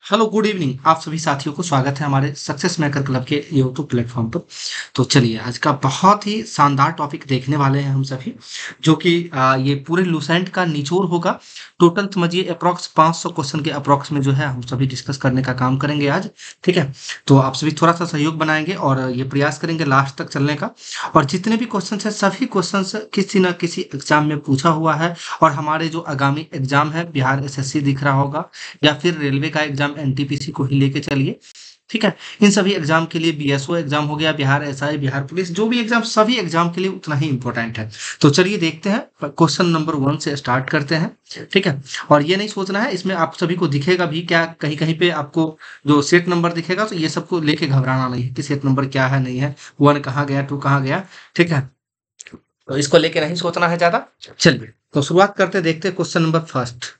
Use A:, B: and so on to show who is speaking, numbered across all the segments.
A: Hello good evening आप सभी साथियों को स्वागत है हमारे सक्सेस मेकर क्लब के यूट्यूब प्लेटफॉर्म पर। तो चलिए आज का बहुत ही शानदार टॉपिक देखने वाले हैं हम सभी, जो कि ये पूरे लुसेंट का निचोड़ होगा। टोटल समझिए अप्रॉक्स 500 क्वेश्चन के अप्रॉक्स में जो है हम सभी डिस्कस करने का काम करेंगे आज। ठीक है, तो आप सभी थोड़ा सा सहयोग बनाएंगे और ये प्रयास करेंगे लास्ट तक चलने का। और जितने भी क्वेश्चन है सभी क्वेश्चन किसी न किसी एग्जाम में पूछा हुआ है। और हमारे जो आगामी एग्जाम है बिहार एसएससी दिख रहा होगा या फिर रेलवे का एग्जाम एनटीपीसी को ही लेके चलिए। ठीक है, इन सभी एग्जाम के लिए बीएसओ एग्जाम हो गया, बिहार एसआई, बिहार पुलिस, जो भी एग्जाम सभी एग्जाम के लिए उतना ही इंपॉर्टेंट है। तो चलिए देखते हैं, क्वेश्चन नंबर 1 से स्टार्ट करते हैं। ठीक है, और ये नहीं सोचना है इसमें आप सभी को दिखेगा भी क्या, कहीं कहीं पे आपको जो सेट नंबर दिखेगा तो ये सबको लेके घबराना नहीं है कि सेट नंबर क्या है नहीं है, 1 कहाँ गया 2 कहाँ गया। ठीक है, तो इसको लेके नहीं सोचना है ज्यादा। चलिए तो शुरुआत करते देखते क्वेश्चन नंबर फर्स्ट।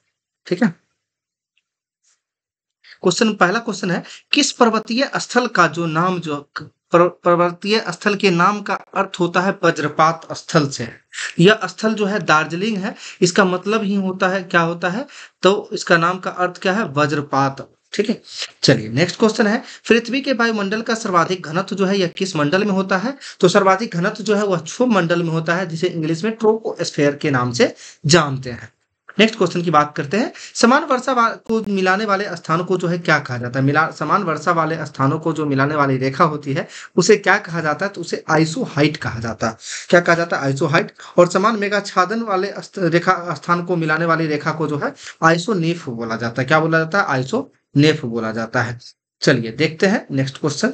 A: ठीक है, क्वेश्चन पहला क्वेश्चन है, किस पर्वतीय स्थल का जो नाम जो पर्वतीय स्थल के नाम का अर्थ होता है वज्रपात स्थल से। यह स्थल जो है दार्जिलिंग है, इसका मतलब ही होता है क्या होता है, तो इसका नाम का अर्थ क्या है, वज्रपात। ठीक है, चलिए नेक्स्ट क्वेश्चन है, पृथ्वी के वायुमंडल का सर्वाधिक घनत्व जो है यह किस मंडल में होता है। तो सर्वाधिक घनत्व जो है वह क्षुभ मंडल में होता है, जिसे इंग्लिश में ट्रोपोस्फेयर के नाम से जानते हैं। नेक्स्ट क्वेश्चन की बात करते हैं, समान वर्षा को मिलाने वाले स्थानों को जो है क्या कहा जाता है। समान वर्षा वाले स्थानों को जो मिलाने वाली रेखा होती है उसे क्या कहा जाता है, तो उसे आइसोहाइट कहा जाता है। क्या कहा जाता है, आइसोहाइट। और समान मेघाच्छादन वाले रेखा स्थान को मिलाने वाली रेखा को जो है आइसोनेफ बोला जाता है। क्या बोला जाता है, आइसोनेफ बोला जाता है। चलिए देखते हैं नेक्स्ट क्वेश्चन।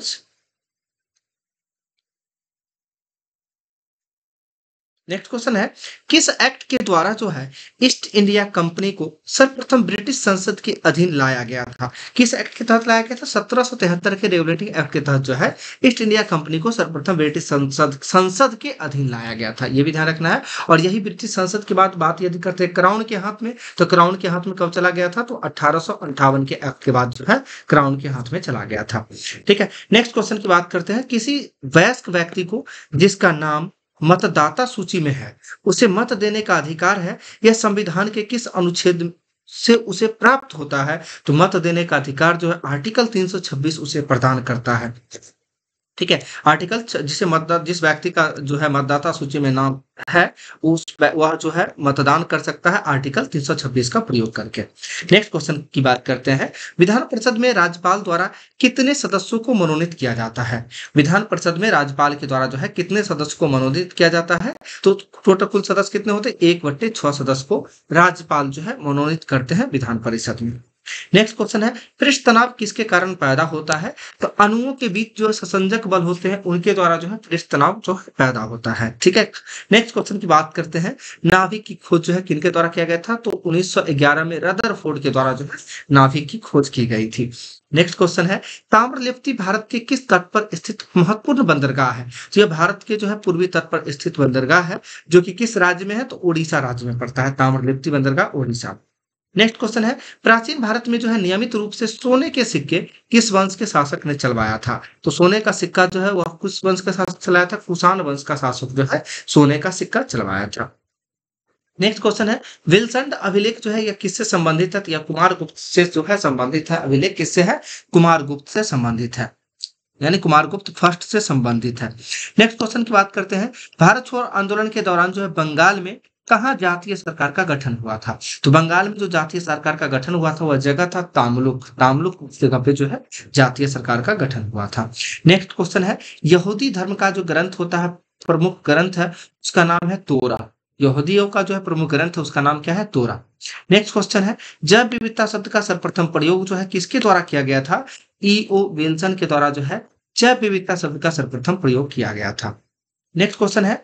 A: नेक्स्ट क्वेश्चन है, किस एक्ट के द्वारा जो है ईस्ट इंडिया कंपनी को सर्वप्रथम ब्रिटिश संसद के अधीन लाया गया था। किस एक्ट के तहत लाया गया था, 1773 के रेगुलेटिंग एक्ट के तहत जो है ईस्ट इंडिया कंपनी को सर्वप्रथम ब्रिटिश संसद के अधीन लाया गया था, ये भी ध्यान रखना है। और यही ब्रिटिश संसद की बात यदि करते हैं क्राउन के हाथ में, तो क्राउन के हाथ में कब चला गया था, तो 1858 के एक्ट के बाद जो है क्राउन के हाथ में चला गया था। ठीक है, नेक्स्ट क्वेश्चन की बात करते हैं, किसी वयस्क व्यक्ति को जिसका नाम मतदाता सूची में है उसे मत देने का अधिकार है, यह संविधान के किस अनुच्छेद से उसे प्राप्त होता है। तो मत देने का अधिकार जो है आर्टिकल 326 उसे प्रदान करता है। ठीक है, जिस व्यक्ति का जो है मतदाता सूची में नाम है वह जो है मतदान कर सकता है आर्टिकल 326 का प्रयोग करके। नेक्स्ट क्वेश्चन की बात करते हैं, विधान परिषद में राज्यपाल द्वारा कितने सदस्यों को मनोनीत किया जाता है। विधान परिषद में राज्यपाल के द्वारा जो है कितने सदस्य को मनोनीत किया जाता है, तो टोटल कुल सदस्य कितने होते हैं, 1/6 सदस्य को राज्यपाल जो है मनोनीत करते हैं विधान परिषद में। नेक्स्ट क्वेश्चन है, पृष्ठ तनाव किसके कारण पैदा होता है। तो अणुओं के बीच जो संसंजक बल होते हैं उनके द्वारा जो है पृष्ठ तनाव जो है पैदा होता है। ठीक है, नेक्स्ट क्वेश्चन की बात करते हैं, नाभिक की खोज जो है किनके द्वारा किया गया था, तो 1911 में रदरफोर्ड के द्वारा जो है नाभिक की खोज की गई थी। नेक्स्ट क्वेश्चन है, ताम्रलिप्ति भारत के किस तट पर स्थित महत्वपूर्ण बंदरगाह है। तो यह भारत के जो है पूर्वी तट पर स्थित बंदरगाह है, जो कि किस राज्य में है, तो उड़ीसा राज्य में पड़ता है ताम्रलिप्ति बंदरगाह, उड़ीसा। नेक्स्ट क्वेश्चन है, प्राचीन भारत में जो है नियमित रूप से सोने के सिक्के किस वंश के शासक ने चलवाया था। तो सोने का सिक्का जो है वह किस वंश का शासक चलाया था, कुषाण वंश का शासक जो है सोने का सिक्का चलवाया था। नेक्स्ट क्वेश्चन है, विल्सन अभिलेख जो है यह किससे संबंधित है, तो यह कुमार गुप्त से जो है संबंधित है। अभिलेख किससे है, कुमार गुप्त से संबंधित है, यानी कुमार गुप्त फर्स्ट से संबंधित है। नेक्स्ट क्वेश्चन की बात करते हैं, भारत छोड़ो आंदोलन के दौरान जो है बंगाल में कहाँ जातीय सरकार का गठन हुआ था। तो बंगाल में जो जातीय सरकार का गठन हुआ था वह जगह था तामलुक। तामलुक जगह पे जो है जातीय सरकार का गठन हुआ था। नेक्स्ट क्वेश्चन है, यहूदी धर्म का जो ग्रंथ होता है, प्रमुख ग्रंथ है, उसका नाम है तोरा। यहूदियों का जो है प्रमुख ग्रंथ है उसका नाम क्या है, तोरा। नेक्स्ट क्वेश्चन है, जैव विविधता शब्द का सर्वप्रथम प्रयोग जो है किसके द्वारा किया गया था। E.O. विल्सन के द्वारा जो है जैव विविधता शब्द का सर्वप्रथम प्रयोग किया गया था। नेक्स्ट क्वेश्चन है,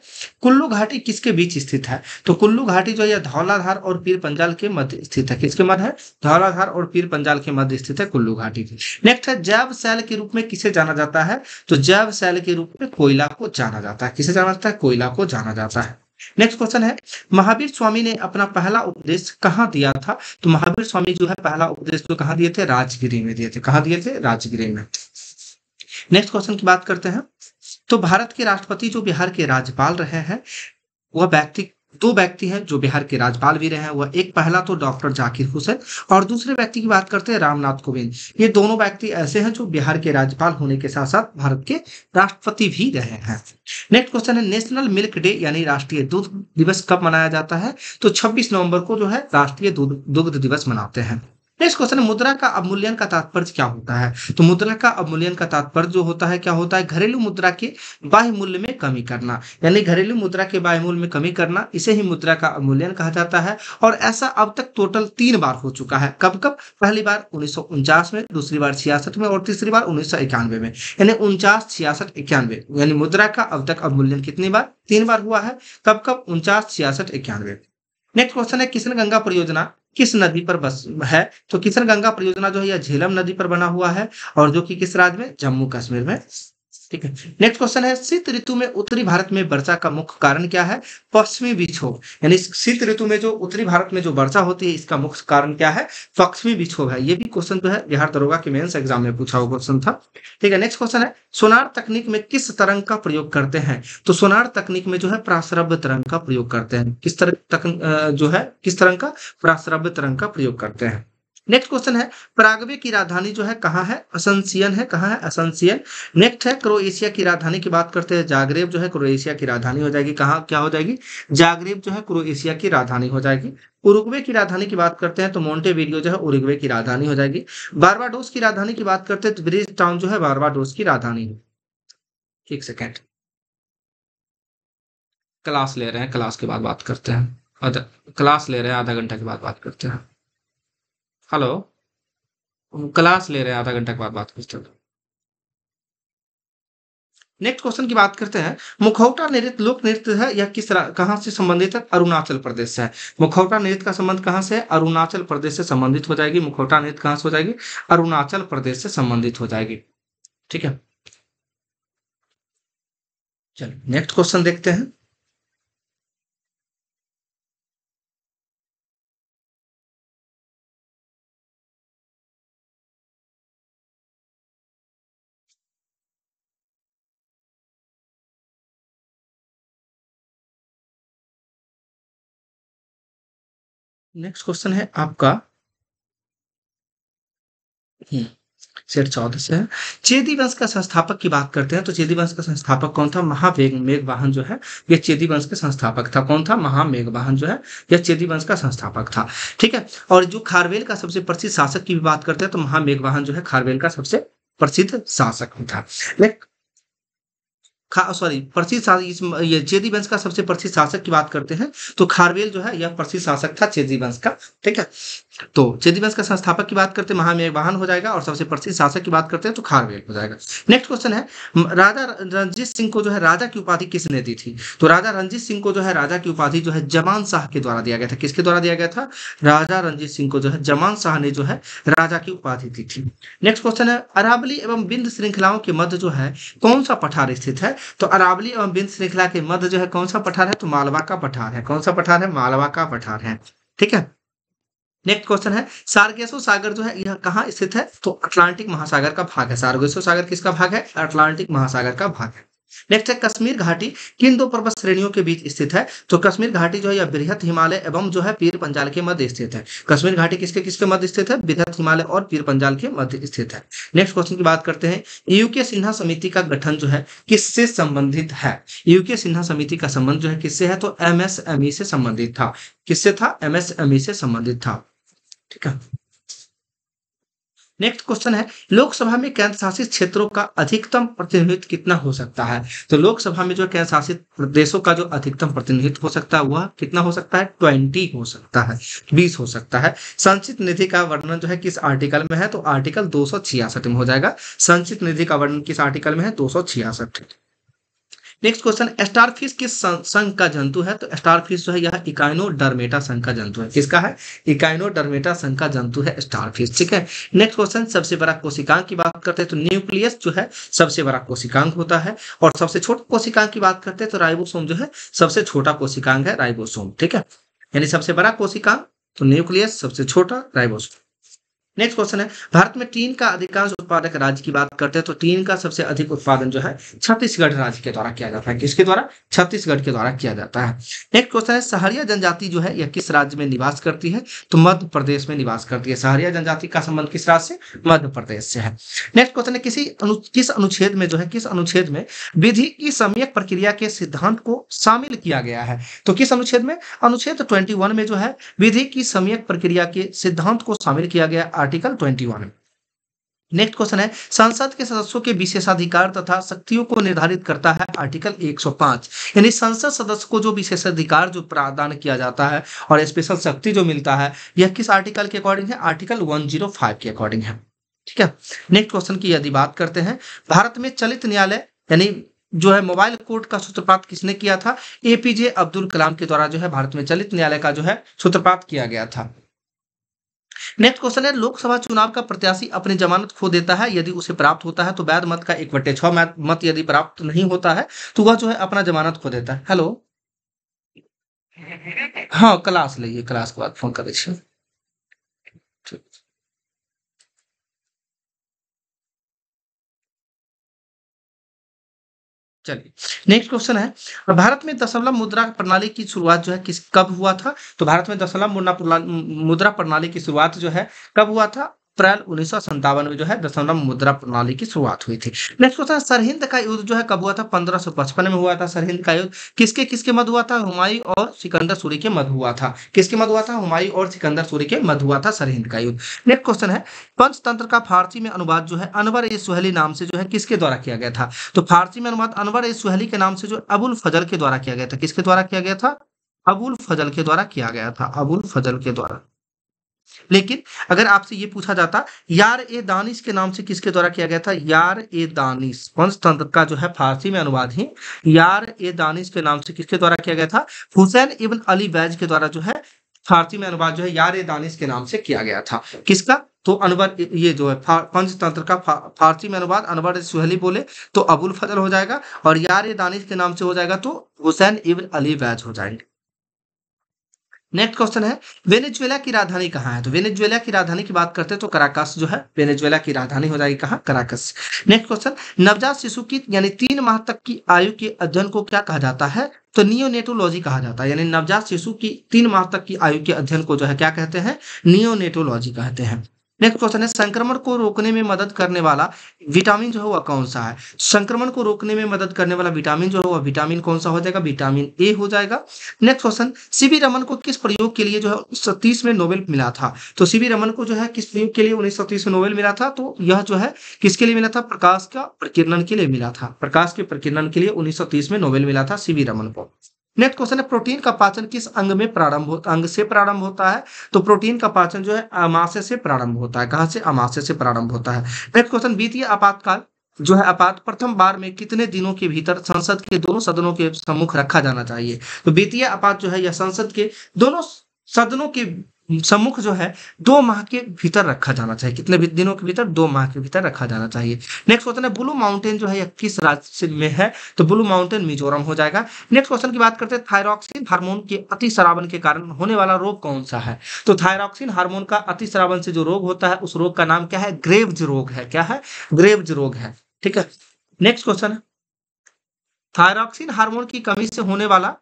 A: कुल्लू घाटी किसके बीच स्थित है। तो कुल्लू घाटी जो है धौलाधार और पीर पंजाल के मध्य स्थित है। किसके मध्य है, धौलाधार और पीर पंजाल के मध्य स्थित है कुल्लू घाटी। नेक्स्ट है, जैव शैल के रूप में किसे जाना जाता है। तो जैव शैल के रूप में कोयला को जाना जाता है। किसे जाना जाता है, कोयला को जाना जाता है। नेक्स्ट क्वेश्चन है, महावीर स्वामी ने अपना पहला उपदेश कहाँ दिया था। तो महावीर स्वामी जो है पहला उपदेश जो कहाँ दिए थे, राजगिरी में दिए थे। कहाँ दिए थे, राजगिरी में। नेक्स्ट क्वेश्चन की बात करते हैं, तो भारत के राष्ट्रपति जो बिहार के राज्यपाल रहे हैं वह व्यक्ति दो व्यक्ति हैं जो बिहार के राज्यपाल भी रहे हैं, वह एक पहला तो डॉक्टर जाकिर हुसैन और दूसरे व्यक्ति की बात करते हैं रामनाथ कोविंद। ये दोनों व्यक्ति ऐसे हैं जो बिहार के राज्यपाल होने के साथ साथ भारत के राष्ट्रपति भी रहे हैं। नेक्स्ट क्वेश्चन है नेशनल मिल्क डे यानी राष्ट्रीय दूध दिवस कब मनाया जाता है? तो 26 नवंबर को जो है राष्ट्रीय दुग्ध दिवस मनाते हैं। नेक्स्ट क्वेश्चन है मुद्रा का अवमूल्यन का तात्पर्य क्या होता है? तो मुद्रा का अवमूल्यन का तात्पर्य जो होता है क्या होता है? घरेलू मुद्रा के बाह्य मूल्य में कमी करना, यानी घरेलू मुद्रा के बाह्य मूल्य में कमी करना, इसे ही मुद्रा का अवमूल्यन कहा जाता है। और ऐसा अब तक टोटल 3 बार हो चुका है। कब कब? पहली बार 1949 में, दूसरी बार 66 में और तीसरी बार 1991 में, यानी 49, 66, 91, यानी मुद्रा का अब तक अवमूल्यन कितनी बार? 3 बार हुआ है। कब कब? 49, 66, 91। नेक्स्ट क्वेश्चन है किशन गंगा परियोजना किस नदी पर बस है? तो किशन गंगा परियोजना जो है यह झेलम नदी पर बना हुआ है और जो कि किस राज्य में? जम्मू कश्मीर में। ठीक है। नेक्स्ट क्वेश्चन है शीत ऋतु में उत्तरी भारत में वर्षा का मुख्य कारण क्या है? पश्चिमी विक्षोभ, यानी शीत ऋतु में जो उत्तरी भारत में जो वर्षा होती है इसका मुख्य कारण क्या है? पश्चिमी विक्षोभ है। ये भी क्वेश्चन जो है बिहार दरोगा के मेंस एग्जाम में पूछा हुआ क्वेश्चन था। ठीक है। नेक्स्ट क्वेश्चन है सोनार तकनीक में किस तरंग का प्रयोग करते हैं? तो सोनार तकनीक में जो है प्रासरव्य तरंग का प्रयोग करते हैं। किस तरंग का? प्रासरव्य तरंग का प्रयोग करते हैं। नेक्स्ट क्वेश्चन है पराग्वे की राजधानी जो है कहाँ है? असंसियन है। कहाँ है? असंसियन। नेक्स्ट है क्रोएशिया की राजधानी की बात करते हैं जाग्रेब जो है क्रोएशिया की राजधानी हो जाएगी। कहाँ क्या हो जाएगी? जाग्रेब जो है क्रोएशिया की राजधानी हो जाएगी। उरुग्वे की राजधानी की बात करते हैं तो मोंटेवीडियो जो है उरुग्वे की राजधानी हो जाएगी। बारबाडोस की राजधानी की बात करते हैं तो ब्रिज टाउन जो है बारबाडोस की राजधानी है। एक सेकेंड, क्लास ले रहे हैं, क्लास के बाद बात करते हैं। क्लास ले रहे हैं, आधा घंटा के बाद बात करते हैं। हेलो, क्लास ले रहे हैं, आधा घंटा के बाद बात करते हैं। नेक्स्ट क्वेश्चन की बात करते हैं मुखौटा नृत्य लोक नृत्य है यह कहाँ से संबंधित है? अरुणाचल प्रदेश से है। मुखौटा नृत्य का संबंध कहाँ से है? अरुणाचल प्रदेश से संबंधित हो जाएगी। मुखौटा नृत्य कहाँ से हो जाएगी? अरुणाचल प्रदेश से संबंधित हो जाएगी। ठीक है। चलो नेक्स्ट क्वेश्चन देखते हैं। नेक्स्ट क्वेश्चन है आपका सेट 14 से है। चेदी वंश का संस्थापक की बात करते हैं तो चेदी वंश का संस्थापक कौन था? महामेघवाहन जो है ये चेदी वंश का संस्थापक था। कौन था? महामेघवाहन जो है यह चेदी वंश का संस्थापक था। ठीक है। और जो खारवेल का सबसे प्रसिद्ध शासक की भी बात करते हैं तो महामेघवाहन जो है खारवेल का सबसे प्रसिद्ध शासक था। ये चेदी वंश का सबसे प्रसिद्ध शासक की बात करते हैं तो खारवेल जो है यह प्रसिद्ध शासक था चेदी वंश का। ठीक है। तो चेदी वंश का संस्थापक की बात करते हैं महामेघवाहन हो जाएगा और सबसे प्रसिद्ध शासक की बात करते हैं तो खारवेल हो जाएगा। नेक्स्ट क्वेश्चन है राजा रणजीत सिंह को जो है राजा की उपाधि किसने दी थी? तो राजा रणजीत सिंह को जो है राजा की उपाधि जो है जमान शाह के द्वारा दिया गया था। किसके द्वारा दिया गया था? राजा रणजीत सिंह को जो है जमान शाह ने जो है राजा की उपाधि दी थी। नेक्स्ट क्वेश्चन है अरावली एवं बिंद श्रृंखलाओं के मध्य जो है कौन सा पठार स्थित है? तो अरावली एवं बिंद श्रृंखला के मध्य जो है कौन सा पठार है? तो मालवा का पठार है। कौन सा पठार है? मालवा का पठार है। ठीक है। नेक्स्ट क्वेश्चन है सार्गेसो सागर जो है यह कहाँ स्थित है? तो अटलांटिक महासागर का भाग है। सार्गेसो सागर किसका भाग है? अटलांटिक महासागर का भाग है। नेक्स्ट है कश्मीर घाटी किन दो पर्वत श्रेणियों के बीच स्थित है? तो कश्मीर घाटी जो है यह बृहत हिमालय एवं जो है पीर पंजाल के मध्य स्थित है। कश्मीर घाटी किसके किसके मध्य स्थित है? बृहत हिमालय और पीर पंजाल के मध्य स्थित है। नेक्स्ट क्वेश्चन की बात करते हैं यूके सिन्हा समिति का गठन जो है किससे संबंधित है? यूके सिन्हा समिति का संबंध जो है किससे है? तो एमएसएमई से संबंधित था। किससे था? एमएसएमई से संबंधित था। ठीक है। नेक्स्ट क्वेश्चन है लोकसभा में केंद्र शासित क्षेत्रों का अधिकतम प्रतिनिधित्व कितना हो सकता है? तो लोकसभा में जो केंद्र शासित प्रदेशों का जो अधिकतम प्रतिनिधित्व हो सकता है वह कितना हो सकता है? 20 हो सकता है, 20 हो सकता है। संचित निधि का वर्णन जो है किस आर्टिकल में है? तो आर्टिकल 266 में हो जाएगा। संचित निधि का वर्णन किस आर्टिकल में है? 266। नेक्स्ट क्वेश्चन स्टारफिश किस संघ का जंतु है? तो स्टारफिश जो है यह इकाइनोडर्मेटा संघ का जंतु है। किसका है? इकाइनोडर्मेटा संघ का जंतु है स्टारफिश। ठीक है। नेक्स्ट क्वेश्चन सबसे बड़ा कोशिकांग की बात करते हैं तो न्यूक्लियस जो है सबसे बड़ा कोशिकांग होता है और सबसे छोटा कोशिकांग की बात करते हैं तो राइबोसोम जो है सबसे छोटा कोशिकांग है राइबोसोम। ठीक है। यानी सबसे बड़ा कोशिकांग तो न्यूक्लियस, सबसे छोटा राइबोसोम। नेक्स्ट क्वेश्चन है, भारत में टीन का अधिकांश उत्पादक राज्य की बात करते हैं तो टीन का सबसे अधिक उत्पादन जो है छत्तीसगढ़ राज्य के द्वारा किया जाता है। किसके द्वारा? छत्तीसगढ़ के द्वारा किया जाता है। नेक्स्ट क्वेश्चन है, सहरिया जनजाति जो है यह किस राज्य में निवास करती है? तो मध्य प्रदेश में निवास करती है। सहरिया जनजाति का संबंध किस राज्य से? मध्य प्रदेश से है। नेक्स्ट क्वेश्चन है, किस अनुच्छेद में जो है, किस अनुच्छेद में विधि की सम्यक प्रक्रिया के सिद्धांत को शामिल किया गया है? तो किस अनुच्छेद में? अनुच्छेद 21 में जो है विधि की सम्यक प्रक्रिया के सिद्धांत को शामिल किया गया, आर्टिकल 21। नेक्स्ट क्वेश्चन है, संसद के सदस्यों के विशेषाधिकार तथा शक्तियों को निर्धारित करता है आर्टिकल 105। यानी संसद सदस्य को जो विशेषाधिकार जो प्रदान किया जाता है और स्पेशल शक्ति जो मिलता है, यह किस आर्टिकल के अकॉर्डिंग है? आर्टिकल 105 के अकॉर्डिंग है। ठीक है। नेक्स्ट क्वेश्चन की यदि बात करते हैं, भारत में चलित न्यायालय यानी जो है मोबाइल कोर्ट का सूत्रपात किसने किया था? एपीजे अब्दुल कलाम के द्वारा जो है भारत में चलित न्यायालय का जो है सूत्रपात किया गया था। नेक्स्ट क्वेश्चन है, लोकसभा चुनाव का प्रत्याशी अपनी जमानत खो देता है, यदि उसे प्राप्त होता है तो वैध मत का 1/6 मत यदि प्राप्त नहीं होता है तो वह जो है अपना जमानत खो देता है। हेलो, हाँ क्लास लीजिए, क्लास के बाद फोन कर दीजिए। चलिए, नेक्स्ट क्वेश्चन है, भारत में दशमलव मुद्रा प्रणाली की शुरुआत जो है कब हुआ था? तो भारत में दशमलव मुद्रा प्रणाली की शुरुआत जो है कब हुआ था? अप्रैल 1957 में जो है दशमलव मुद्रा प्रणाली की शुरुआत हुई थी। नेक्स्ट क्वेश्चन, सरहिंद का युद्ध जो है कब हुआ था? 1555 में हुआ था सरहिंद का युद्ध। किसके किसके मध्य हुआ था? हुमायूं और सिकंदर सूरी के मध्य हुआ था। किसके मध्य हुआ था? हुमायूं और सिकंदर सूरी के मध्य हुआ था सरहिंद का युद्ध। नेक्स्ट क्वेश्चन है, पंचतंत्र का फारसी में अनुवाद जो है अनवर ए सुहेली नाम से जो है किसके द्वारा किया गया था? तो फारसी में अनुवाद अनवर ए सुहेली के नाम से जो अबुल फजल के द्वारा किया गया था। किसके द्वारा किया गया था? अबुल फजल के द्वारा किया गया था, अबुल फजल के द्वारा। लेकिन अगर आपसे ये पूछा जाता यार ए दानिश के नाम से किसके द्वारा किया गया था? यार ए दानिश पंचतंत्र का जो है फारसी में अनुवाद ही यार ए दानिश के नाम से किसके द्वारा किया गया था? हुसैन इब्न अली बैज के द्वारा जो है फारसी में अनुवाद जो है यार ए दानिश के नाम से किया गया था। किसका? तो अनवर, ये जो है पंचतंत्र का फारसी में अनुवाद अनवर सुहेली बोले तो अबुल फजल हो जाएगा, और यार ए दानिश के नाम से हो जाएगा तो हुसैन इब्न अली बैज हो जाएंगे। नेक्स्ट क्वेश्चन है, वेनेजुएला की राजधानी कहाँ है? तो वेनेजुएला की राजधानी की बात करते हैं तो कराकस जो है वेनेजुएला की राजधानी हो जाएगी कहाँ? कराकस। नेक्स्ट क्वेश्चन, नवजात शिशु की यानी 3 माह तक की आयु के अध्ययन को क्या कहा जाता है? तो नियोनेटोलॉजी कहा जाता है। यानी नवजात शिशु की 3 माह तक की आयु के अध्ययन को जो है क्या कहते हैं? नियोनेटोलॉजी कहते हैं। नेक्स्ट क्वेश्चन है, संक्रमण को रोकने में मदद करने वाला विटामिन जो है वह कौन सा है? संक्रमण को रोकने में मदद करने वाला विटामिन जो है वह विटामिन कौन सा हो जाएगा? विटामिन ए हो जाएगा। नेक्स्ट क्वेश्चन, सीवी रमन को किस प्रयोग के लिए जो है 1930 में नोबेल मिला था? तो सीवी रमन को जो है किस प्रयोग के लिए 1930 में नोबेल मिला था? तो यह जो है किसके लिए मिला था? प्रकाश का प्रकीर्णन के लिए मिला था। प्रकाश के प्रकीर्णन के लिए 1930 में नोबेल मिला था सीवी रमन को। नेक्स्ट क्वेश्चन है, प्रोटीन का पाचन किस अंग से प्रारंभ होता है? तो प्रोटीन का पाचन जो है अमाशय से प्रारंभ होता है। कहां से? अमाशय से प्रारंभ होता है। नेक्स्ट क्वेश्चन, वित्तीय आपातकाल जो है प्रथम बार में कितने दिनों के भीतर संसद के दोनों सदनों के सम्मुख रखा जाना चाहिए? तो वित्तीय आपात जो है यह संसद के दोनों सदनों के सम्मुख जो है 2 माह के भीतर रखा जाना चाहिए। कितने दिनों के भीतर? 2 माह के भीतर रखा जाना चाहिए। नेक्स्ट क्वेश्चन है, ब्लू माउंटेन जो है यह किस राज्य में है? तो ब्लू माउंटेन मिजोरम हो जाएगा। नेक्स्ट क्वेश्चन की बात करते हैं, थायरॉक्सिन हार्मोन के अतिस्रावन के कारण होने वाला रोग कौन सा है? तो थायरॉक्सिन हार्मोन का अतिस्रावन से जो रोग होता है उस रोग का नाम क्या है? ग्रेव्स रोग है। क्या है? ग्रेव्स रोग है। ठीक है। नेक्स्ट क्वेश्चन है, थायरॉक्सिन हार्मोन की कमी से होने वाला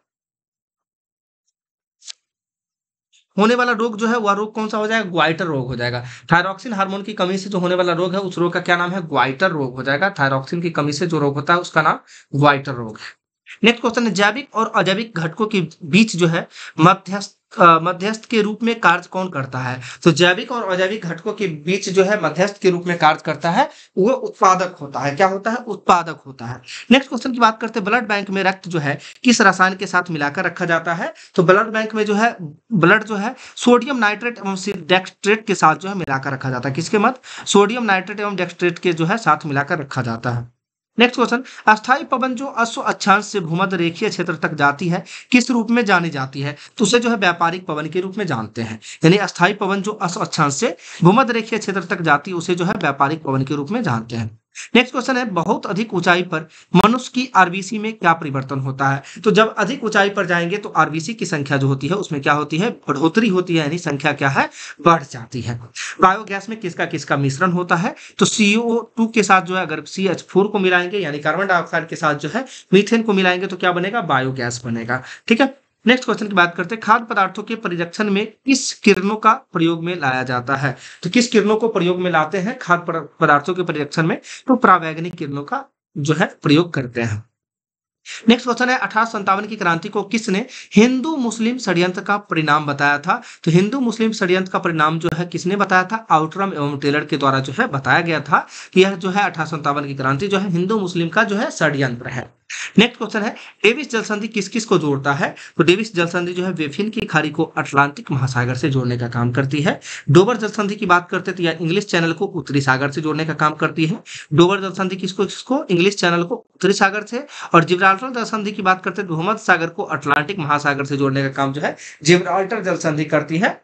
A: रोग जो है वह रोग कौन सा हो जाएगा? ग्वाइटर रोग हो जाएगा। थायरॉक्सिन हार्मोन की कमी से जो होने वाला रोग है उस रोग का क्या नाम है? ग्वाइटर रोग हो जाएगा। थायरॉक्सिन की कमी से जो रोग होता है उसका नाम ग्वाइटर रोग है। नेक्स्ट क्वेश्चन है, जैविक और अजैविक घटकों के बीच जो है मध्यस्थ के रूप में कार्य कौन करता है? तो जैविक और अजैविक घटकों के बीच जो है मध्यस्थ के रूप में कार्य करता है वो उत्पादक होता है। क्या होता है? उत्पादक होता है। नेक्स्ट क्वेश्चन की बात करते हैं, ब्लड बैंक में रक्त जो है किस रसायन के साथ मिलाकर रखा जाता है? तो ब्लड बैंक में जो है ब्लड जो है सोडियम नाइट्रेट एवं डेक्सट्रेट के साथ जो है मिलाकर रखा जाता है। किसके मत? सोडियम नाइट्रेट एवं डेक्सट्रेट के जो है साथ मिलाकर रखा जाता है। नेक्स्ट क्वेश्चन, अस्थायी पवन जो अश्व अक्षांश से भूमध्य रेखीय क्षेत्र तक जाती है किस रूप में जानी जाती है? तो उसे जो है व्यापारिक पवन के रूप में जानते हैं। यानी अस्थायी पवन जो अश्व अक्षांश से भूमध्य रेखीय क्षेत्र तक जाती है उसे जो है व्यापारिक पवन के रूप में जानते हैं। नेक्स्ट क्वेश्चन है बहुत अधिक ऊंचाई पर मनुष्य की आरबीसी में क्या परिवर्तन होता है? तो जब अधिक ऊंचाई पर जाएंगे तो आरबीसी की संख्या जो होती है उसमें क्या होती है? बढ़ोतरी होती है, यानी संख्या क्या है? बढ़ जाती है। बायोगैस में किसका किसका मिश्रण होता है? तो CO2 के साथ जो है अगर CH4 को मिलाएंगे यानी कार्बन डाइऑक्साइड के साथ जो है मीथेन को मिलाएंगे तो क्या बनेगा? बायोगैस बनेगा। ठीक है। नेक्स्ट क्वेश्चन की बात करते हैं खाद्य पदार्थों के परिरक्षण में किस किरणों का प्रयोग में लाया जाता है? तो किस किरणों को प्रयोग में लाते हैं खाद्य पदार्थों के परिरक्षण में? तो परावैंगनिक किरणों का जो है प्रयोग करते हैं। नेक्स्ट क्वेश्चन है 1857 की क्रांति को किसने हिंदू मुस्लिम षड्यंत्र का परिणाम बताया था? तो हिंदू मुस्लिम षड्यंत्र का परिणाम जो है किसने बताया था? आउटरम एवं टेलर के द्वारा जो है बताया गया था कि यह जो है 1857 की क्रांति जो है हिंदू मुस्लिम का जो है षड्यंत्र है। नेक्स्ट क्वेश्चन है डेविस जल संधि किस किस को जोड़ता है? तो डेविस जल संधि जो है बेफिन की खाड़ी को अटलांटिक महासागर से जोड़ने का काम करती है। डोबर जल संधि की बात करते हैं तो यह इंग्लिश चैनल को उत्तरी सागर से जोड़ने का काम करती है। डोबर जल संधि किसको किसको? इंग्लिश चैनल को उत्तरी सागर से। और जिब्राल्टर जल संधि की बात करते हैं तो भूमध्य सागर को अटलांटिक महासागर से जोड़ने का काम जो है जिब्राल्टर जल संधि करती है।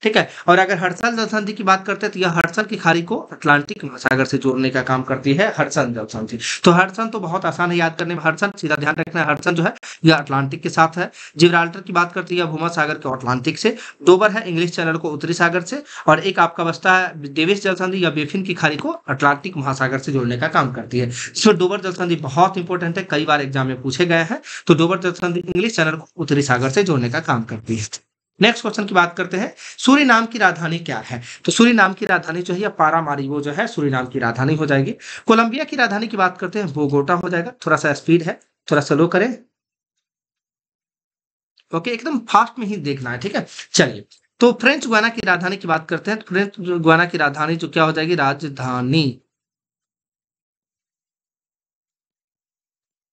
A: ठीक है। और अगर हडसन जल संधि की बात करते हैं तो यह हडसन की खाड़ी को अटलांटिक महासागर से जोड़ने का काम करती है हडसन जल संधि। तो हडसन तो बहुत आसान है याद करने में, हडसन सीधा ध्यान रखना है, हडसन जो है यह अटलांटिक के साथ है। जिब्राल्टर की बात करती है भूमध्य सागर के अटलांटिक से। डोबर है इंग्लिश चैनल को उत्तरी सागर से। और एक आपका बचता है डेविस जल संधि या बेफिन की खाड़ी को अटलांटिक महासागर से जोड़ने का काम करती है। इसमें डोबर जल संधि बहुत इंपॉर्टेंट है, कई बार एग्जाम में पूछे गए हैं। तो डोबर जल संधि इंग्लिश चैनल को उत्तरी सागर से जोड़ने का काम करती है। नेक्स्ट क्वेश्चन की बात करते हैं सूरीनाम की राजधानी क्या है? तो सूरीनाम की राजधानी जो है या पारामारिबो जो है सूरीनाम की राजधानी हो जाएगी। कोलंबिया की राजधानी की बात करते हैं बोगोटा हो जाएगा। थोड़ा सा स्पीड है, थोड़ा स्लो करें। ओके, एकदम फास्ट में ही देखना है। ठीक है, चलिए। तो फ्रेंच गुयाना की राजधानी की बात करते हैं। फ्रेंच गुयाना की राजधानी जो क्या हो जाएगी? राजधानी,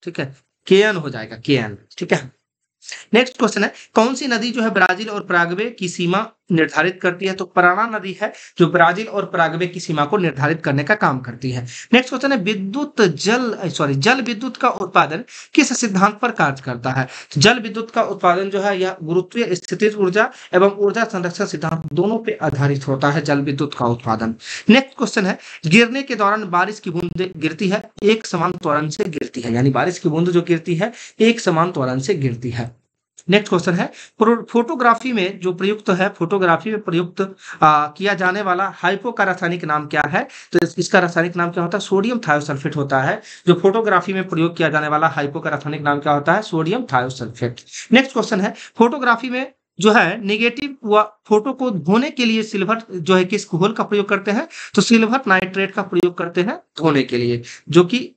A: ठीक है, केएन हो जाएगा, केएन। ठीक है। नेक्स्ट क्वेश्चन है कौन सी नदी जो है ब्राजील और पराग्वे की सीमा निर्धारित करती है? तो पराना नदी है जो ब्राजील और पराग्वे की सीमा को निर्धारित करने का काम करती है। नेक्स्ट क्वेश्चन है जल विद्युत का उत्पादन किस सिद्धांत पर कार्य करता है? तो जल विद्युत का उत्पादन जो है यह गुरुत्वीय स्थितिज ऊर्जा एवं ऊर्जा संरक्षण सिद्धांत दोनों पे आधारित होता है जल विद्युत का उत्पादन। नेक्स्ट क्वेश्चन है गिरने के दौरान बारिश की बूंद गिरती है एक समान त्वरण से गिरती है, यानी बारिश की बूंद जो गिरती है एक समान त्वरण से गिरती है। नेक्स्ट क्वेश्चन है फोटोग्राफी में जो प्रयुक्त है, फोटोग्राफी में प्रयुक्त किया जाने वाला हाइपो का रासायनिक नाम क्या है? तो इसका रासायनिक नाम क्या होता है? सोडियम थायोसल्फेट होता है। जो फोटोग्राफी में प्रयोग किया जाने वाला हाइपो का रासायनिक नाम क्या होता है? Sodium thiosulphate. नेक्स्ट क्वेश्चन है फोटोग्राफी में जो है नेगेटिव व फोटो को धोने के लिए सिल्वर जो है किस घोल का प्रयोग करते हैं? तो सिल्वर नाइट्रेट का प्रयोग करते हैं धोने के लिए। जो कि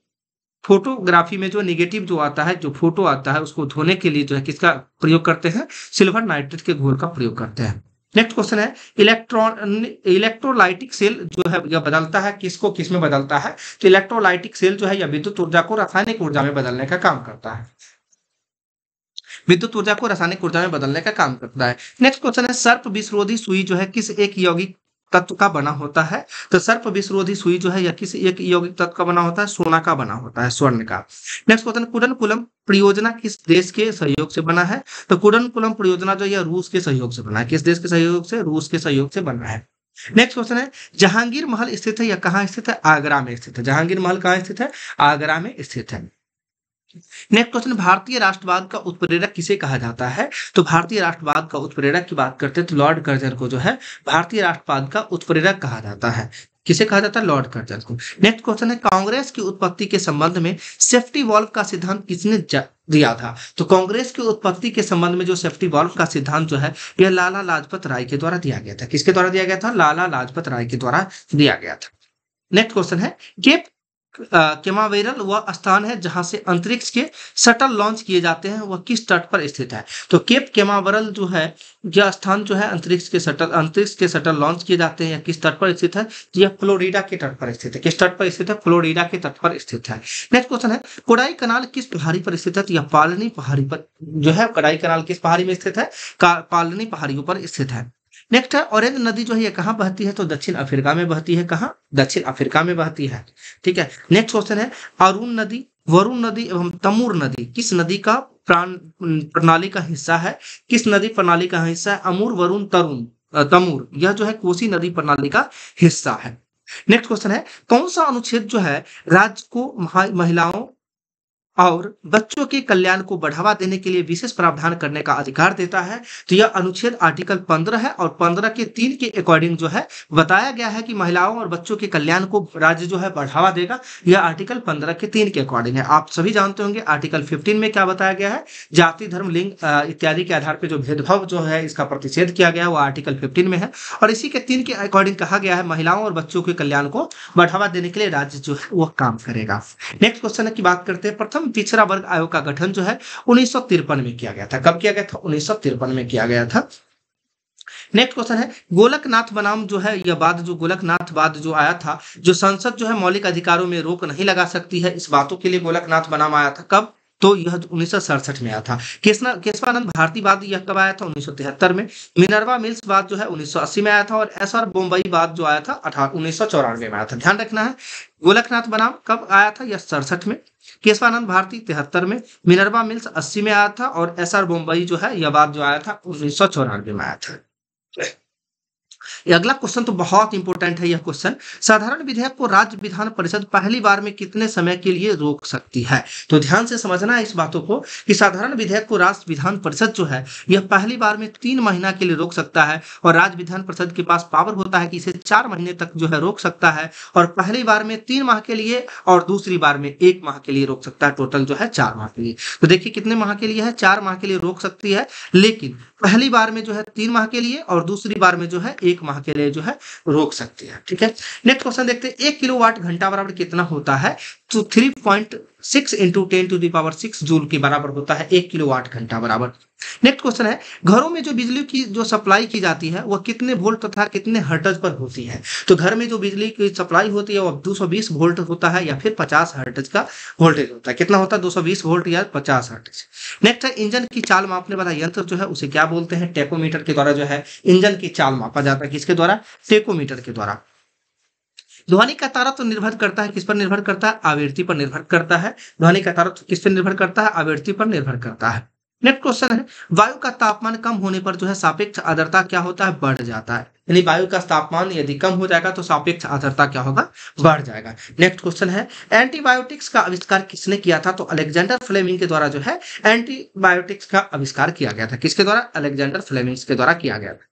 A: फोटोग्राफी में जो नेगेटिव जो आता है, जो फोटो आता है उसको धोने के लिए जो है किसका प्रयोग करते हैं? सिल्वर नाइट्रेट के घोल का प्रयोग करते हैं। नेक्स्ट क्वेश्चन है इलेक्ट्रोलाइटिक सेल जो है यह बदलता है किसको किस में बदलता है? तो इलेक्ट्रोलाइटिक सेल जो है यह विद्युत ऊर्जा को रासायनिक ऊर्जा में बदलने का काम करता है। विद्युत ऊर्जा को रासायनिक ऊर्जा में बदलने का काम करता है। नेक्स्ट क्वेश्चन है सर्प विषरोधी सुई जो है किस एक यौगिक तत्व का बना होता है? तो सर्प विषरोधी सुई जो है या किस एक यौगिक तत्व का बना होता है? सोना का बना होता है, स्वर्ण का। नेक्स्ट क्वेश्चन कुडनकुलम परियोजना किस देश के सहयोग से बना है? तो कुडनकुलम परियोजना जो है रूस के सहयोग से बना है। किस देश के सहयोग से? रूस के सहयोग से बना है। नेक्स्ट क्वेश्चन है जहांगीर महल स्थित है या कहाँ स्थित है? आगरा में स्थित है। जहांगीर महल कहाँ स्थित है? आगरा में स्थित है। नेक्स्ट क्वेश्चन भारतीय राष्ट्रवाद का उत्प्रेरक किसे कहा जाता है? तो भारतीय राष्ट्रवाद का उत्प्रेरक की बात करते हैं तो लॉर्ड कर्जन को जो है भारतीय राष्ट्रवाद का उत्प्रेरक कहा जाता है। किसे कहा जाता है? लॉर्ड कर्जन को। नेक्स्ट क्वेश्चन है कांग्रेस की उत्पत्ति के संबंध में सेफ्टी वॉल्व का सिद्धांत किसने दिया था? तो कांग्रेस की उत्पत्ति के संबंध में जो सेफ्टी वॉल्व का सिद्धांत जो है यह लाला लाजपत राय के द्वारा दिया गया था। किसके द्वारा दिया गया था? लाला लाजपत राय के द्वारा दिया गया था। नेक्स्ट क्वेश्चन है केप केमावेरल वह स्थान है जहां से अंतरिक्ष के शटल लॉन्च किए जाते हैं, वह किस तट पर स्थित है? तो केप केमावरल जो है यह स्थान जो है अंतरिक्ष के शटल लॉन्च किए जाते हैं या किस तट पर स्थित है? यह फ्लोरिडा के तट पर स्थित है। किस तट पर स्थित है? फ्लोरिडा के तट पर स्थित है। नेक्स्ट क्वेश्चन है कोडाई कनाल किस पहाड़ी पर स्थित है? यह पालनी पहाड़ी पर जो है कोडाई कनाल किस पहाड़ी में स्थित है? पालनी पहाड़ियों पर स्थित है। नेक्स्ट है ऑरेंज नदी जो है ये कहाँ बहती है? तो दक्षिण अफ्रीका में बहती है। कहाँ? दक्षिण अफ्रीका में बहती है। ठीक है। नेक्स्ट क्वेश्चन है अरुण नदी, वरुण नदी एवं तमूर नदी किस नदी का प्रणाली का हिस्सा है? किस नदी प्रणाली का हिस्सा है? अमूर, वरुण, तमूर यह जो है कोसी नदी प्रणाली का हिस्सा है। नेक्स्ट क्वेश्चन है, कौन सा अनुच्छेद जो है राज्य को महिलाओं और बच्चों के कल्याण को बढ़ावा देने के लिए विशेष प्रावधान करने का अधिकार देता है? तो यह अनुच्छेद आर्टिकल 15 है और 15 के 3 के अकॉर्डिंग जो है बताया गया है कि महिलाओं और बच्चों के कल्याण को राज्य जो है बढ़ावा देगा। यह आर्टिकल 15 के 3 के अकॉर्डिंग है। आप सभी जानते होंगे आर्टिकल 15 में क्या बताया गया है, जाति, धर्म, लिंग इत्यादि के आधार पर जो भेदभाव जो है इसका प्रतिषेध किया गया है वो आर्टिकल 15 में है और इसी के 3 के अकॉर्डिंग कहा गया है महिलाओं और बच्चों के कल्याण को बढ़ावा देने के लिए राज्य जो है वो काम करेगा। नेक्स्ट क्वेश्चन की बात करते हैं, प्रथम पिछड़ा वर्ग आयोग का गठन जो है 1953 में किया गया था। कब किया गया था? 1953 में किया गया था। नेक्स्ट क्वेश्चन है, गोलकनाथ बनाम जो है यह बाद जो गोलकनाथ बाद जो आया था, जो संसद जो है मौलिक अधिकारों में रोक नहीं लगा सकती है, इस बातों के लिए गोलकनाथ बनाम आया था। कब? तो यह 1967 में आया था। केशवानंद भारती बाद यह कब आया था? 1973 में। मिनर्वा मिल्स बाद जो है 1980 में आया था और एसआर बोम्बई बाद जो आया था 1994 में आया था। ध्यान रखना है, गोलकनाथ बनाम कब आया था? यह 67 में। केशवानंद भारती 73 में, मिनर्वा मिल्स 80 में आया था और एसआर बोम्बई जो है यह बात जो आया था 1994 में आया था। ये अगला क्वेश्चन तो बहुत इंपॉर्टेंट है। यह क्वेश्चन, साधारण विधेयक को राज्य विधान परिषद पहली बार में कितने समय के लिए रोक सकती है? तो ध्यान से समझना है इस बातों को कि साधारण विधेयक को राज्य विधान परिषद जो है यह पहली बार में 3 महीना के लिए रोक सकता है और राज्य विधान परिषद के पास पावर होता है कि इसे 4 महीने तक जो है रोक सकता है और पहली बार में 3 माह के लिए और दूसरी बार में 1 माह के लिए रोक सकता है। टोटल जो है 4 माह के लिए। तो देखिए कितने माह के लिए है? 4 माह के लिए रोक सकती है, लेकिन पहली बार में जो है 3 माह के लिए और दूसरी बार में जो है 1 माह के लिए जो है रोक सकती है। ठीक है, नेक्स्ट क्वेश्चन देखते हैं, 1 किलोवाट घंटा बराबर कितना होता है? तो 3.6 इंटू 10⁻6 जूल के बराबर होता है 1 किलोवाट घंटा बराबर। नेक्स्ट क्वेश्चन है, घरों में जो बिजली की जो सप्लाई की जाती है वह कितने वोल्ट तथा कितने हर्ट्ज पर होती है? तो घर में जो बिजली की सप्लाई होती है वह 220 वोल्ट होता है या फिर 50 हर्ट्ज का वोल्टेज होता है। कितना होता है? 220 वोल्ट या 50 हर्ट्ज। नेक्स्ट है, इंजन की चाल मापने वाला यंत्र जो है उसे क्या बोलते हैं? टेकोमीटर के द्वारा जो है इंजन की चाल मापा जाता है। किसके द्वारा? टेकोमीटर के द्वारा। ध्वनि का तारतम्य निर्भर करता है, किस पर निर्भर करता है? आवृत्ति पर निर्भर करता है। ध्वनि का तारतम्य किस पर निर्भर करता है? आवृत्ति पर निर्भर करता है। नेक्स्ट क्वेश्चन है, वायु का तापमान कम होने पर जो है सापेक्ष आर्द्रता क्या होता है? बढ़ जाता है। यानी वायु का तापमान यदि कम हो जाएगा तो सापेक्ष आर्द्रता क्या होगा? बढ़ जाएगा। नेक्स्ट क्वेश्चन है, एंटीबायोटिक्स का आविष्कार किसने किया था? तो अलेक्जेंडर फ्लेमिंग के द्वारा जो है एंटीबायोटिक्स का आविष्कार किया गया था। किसके द्वारा? अलेक्जेंडर फ्लेमिंग के द्वारा किया गया था।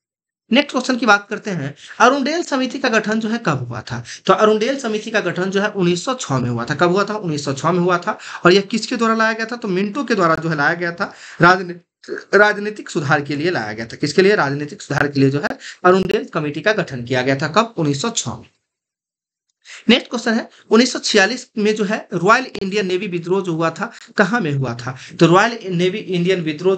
A: नेक्स्ट क्वेश्चन की बात करते हैं, अरुणडेल समिति का गठन जो है कब हुआ था? तो अरुणडेल समिति का गठन जो है 1906 में हुआ था। कब हुआ था? 1906 में हुआ था और यह किसके द्वारा लाया गया था? तो मिंटो के द्वारा जो है लाया गया था। राजनीतिक सुधार के लिए लाया गया था। किसके लिए? राजनीतिक सुधार के लिए जो है अरुणडेल कमेटी का गठन किया गया था। कब? 1906 में। नेक्स्ट क्वेश्चन है, 1946 में जो है रॉयल इंडियन नेवी विद्रोह जो हुआ था कहाँ में हुआ था? तो रॉयल इंडियन विद्रोह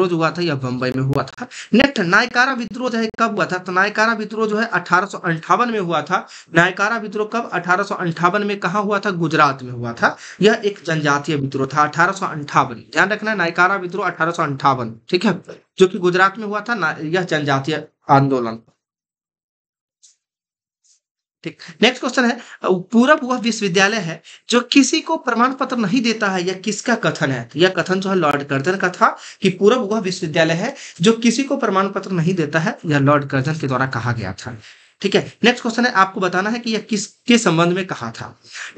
A: जो हुआ था यह बंबई में हुआ था। नेक्स्ट, नायकारा विद्रोह जो है कब हुआ था? तो नायकारा विद्रोह जो है 1858 में हुआ था। नायकारा विद्रोह कब? 1858 में। कहाँ हुआ था? गुजरात में हुआ था। यह एक जनजातीय विद्रोह था 1858। ध्यान रखना, नायकारा विद्रोह 1858, ठीक है, जो कि गुजरात में हुआ था। यह जनजातीय आंदोलन। ठीक। नेक्स्ट क्वेश्चन है, पूरब वह विश्वविद्यालय है जो किसी को प्रमाण पत्र नहीं देता है, यह किसका कथन है? यह कथन जो है लॉर्ड कर्जन का था कि पूरब वह विश्वविद्यालय है जो किसी को प्रमाण पत्र नहीं देता है। यह लॉर्ड कर्जन के द्वारा कहा गया था। ठीक है, नेक्स्ट क्वेश्चन है, आपको बताना है कि यह किसके संबंध में कहा था।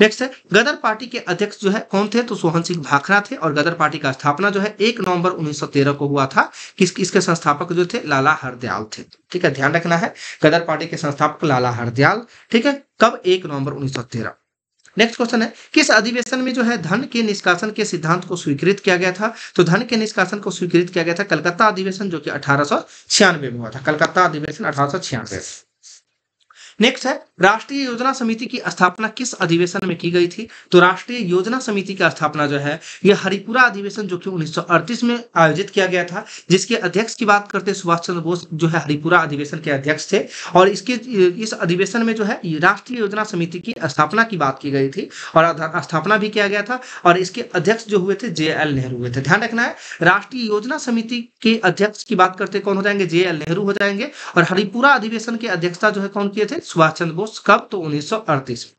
A: नेक्स्ट है, गदर पार्टी के अध्यक्ष जो है कौन थे? तो सोहन सिंह भाखड़ा थे और गदर पार्टी का स्थापना जो है 1 नवंबर 1913 को हुआ था। किसके संस्थापक जो थे? लाला हरदयाल थे। ठीक है, ध्यान रखना है, गदर पार्टी के संस्थापक लाला हरदयाल। ठीक है, कब? 1 नवंबर 1913। नेक्स्ट क्वेश्चन है, किस अधिवेशन में जो है धन के निष्कासन के सिद्धांत को स्वीकृत किया गया था? तो धन के निष्कासन को स्वीकृत किया गया था कलकत्ता अधिवेशन, जो कि 1896 में हुआ था। कलकत्ता अधिवेशन 1896। नेक्स्ट है, राष्ट्रीय योजना समिति की स्थापना किस अधिवेशन में की गई थी? तो राष्ट्रीय योजना समिति की स्थापना जो है यह हरिपुरा अधिवेशन, जो कि 1938 में आयोजित किया गया था, जिसके अध्यक्ष की बात करते हैं सुभाष चंद्र बोस जो है हरिपुरा अधिवेशन के अध्यक्ष थे। और इस अधिवेशन में जो है राष्ट्रीय योजना समिति की स्थापना की बात की गई थी और स्थापना भी किया गया था और इसके अध्यक्ष जो हुए थे JL नेहरू हुए थे। ध्यान रखना है, राष्ट्रीय योजना समिति के अध्यक्ष की बात करते कौन हो जाएंगे? JL नेहरू हो जाएंगे और हरिपुरा अधिवेशन की अध्यक्षता जो है कौन किए थे? सुभाष चंद्र बोस। कब? तो 1938 में।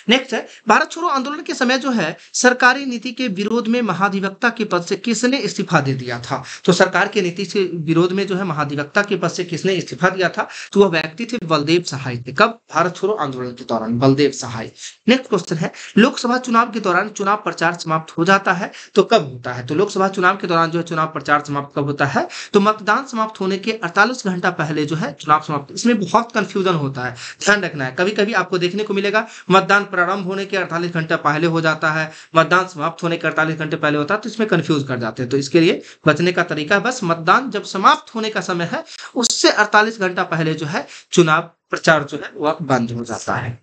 A: नेक्स्ट है, भारत छोड़ो आंदोलन के समय जो है सरकारी नीति के विरोध में महाधिवक्ता के पद से किसने इस्तीफा दे दिया था? तो सरकार की नीति से विरोध में जो है महाधिवक्ता के पद से किसने इस्तीफा दिया था? तो वह व्यक्ति थे बलदेव सहाय थे। कब? भारत छोड़ो आंदोलन के दौरान, बलदेव सहाय। नेक्स्ट क्वेश्चन है, लोकसभा चुनाव के दौरान चुनाव प्रचार समाप्त हो जाता है तो कब होता है? तो लोकसभा चुनाव के दौरान जो है चुनाव प्रचार समाप्त कब होता है? तो मतदान समाप्त होने के 48 घंटा पहले जो है चुनाव समाप्त। इसमें बहुत कंफ्यूजन होता है, ध्यान रखना है। कभी कभी आपको देखने को मिलेगा मतदान प्रारंभ होने के 48 घंटा पहले हो जाता है, मतदान समाप्त होने के 48 घंटे पहले होता है, तो इसमें कंफ्यूज कर जाते हैं। तो इसके लिए बचने का तरीका बस मतदान जब समाप्त होने का समय है उससे 48 घंटा पहले जो है चुनाव प्रचार जो है वह बंद हो जाता है।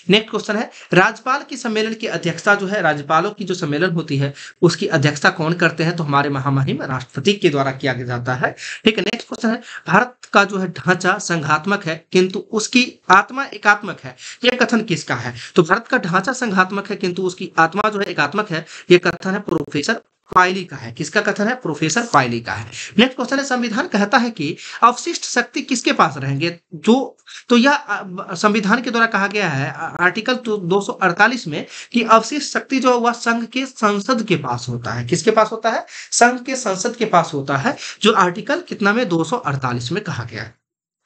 A: नेक्स्ट क्वेश्चन है, राज्यपाल की सम्मेलन की अध्यक्षता जो है, राज्यपालों की जो सम्मेलन होती है उसकी अध्यक्षता कौन करते हैं? तो हमारे महामहिम राष्ट्रपति के द्वारा किया जाता है। ठीक है। नेक्स्ट क्वेश्चन है, भारत का जो है ढांचा संघात्मक है किंतु उसकी आत्मा एकात्मक है, यह कथन किसका है? तो भारत का ढांचा संघात्मक है किंतु उसकी आत्मा जो है एकात्मक है, यह कथन है प्रोफेसर पायली का है। किसका कथन है? प्रोफेसर पायली का है। नेक्स्ट क्वेश्चन है, संविधान कहता है कि अवशिष्ट शक्ति किसके पास रहेंगे? जो तो यह संविधान के द्वारा कहा गया है आर्टिकल 248 में कि अवशिष्ट शक्ति जो वह संघ के संसद के पास होता है। किसके पास होता है? संघ के संसद के पास होता है, जो आर्टिकल कितना में 248 में कहा गया है।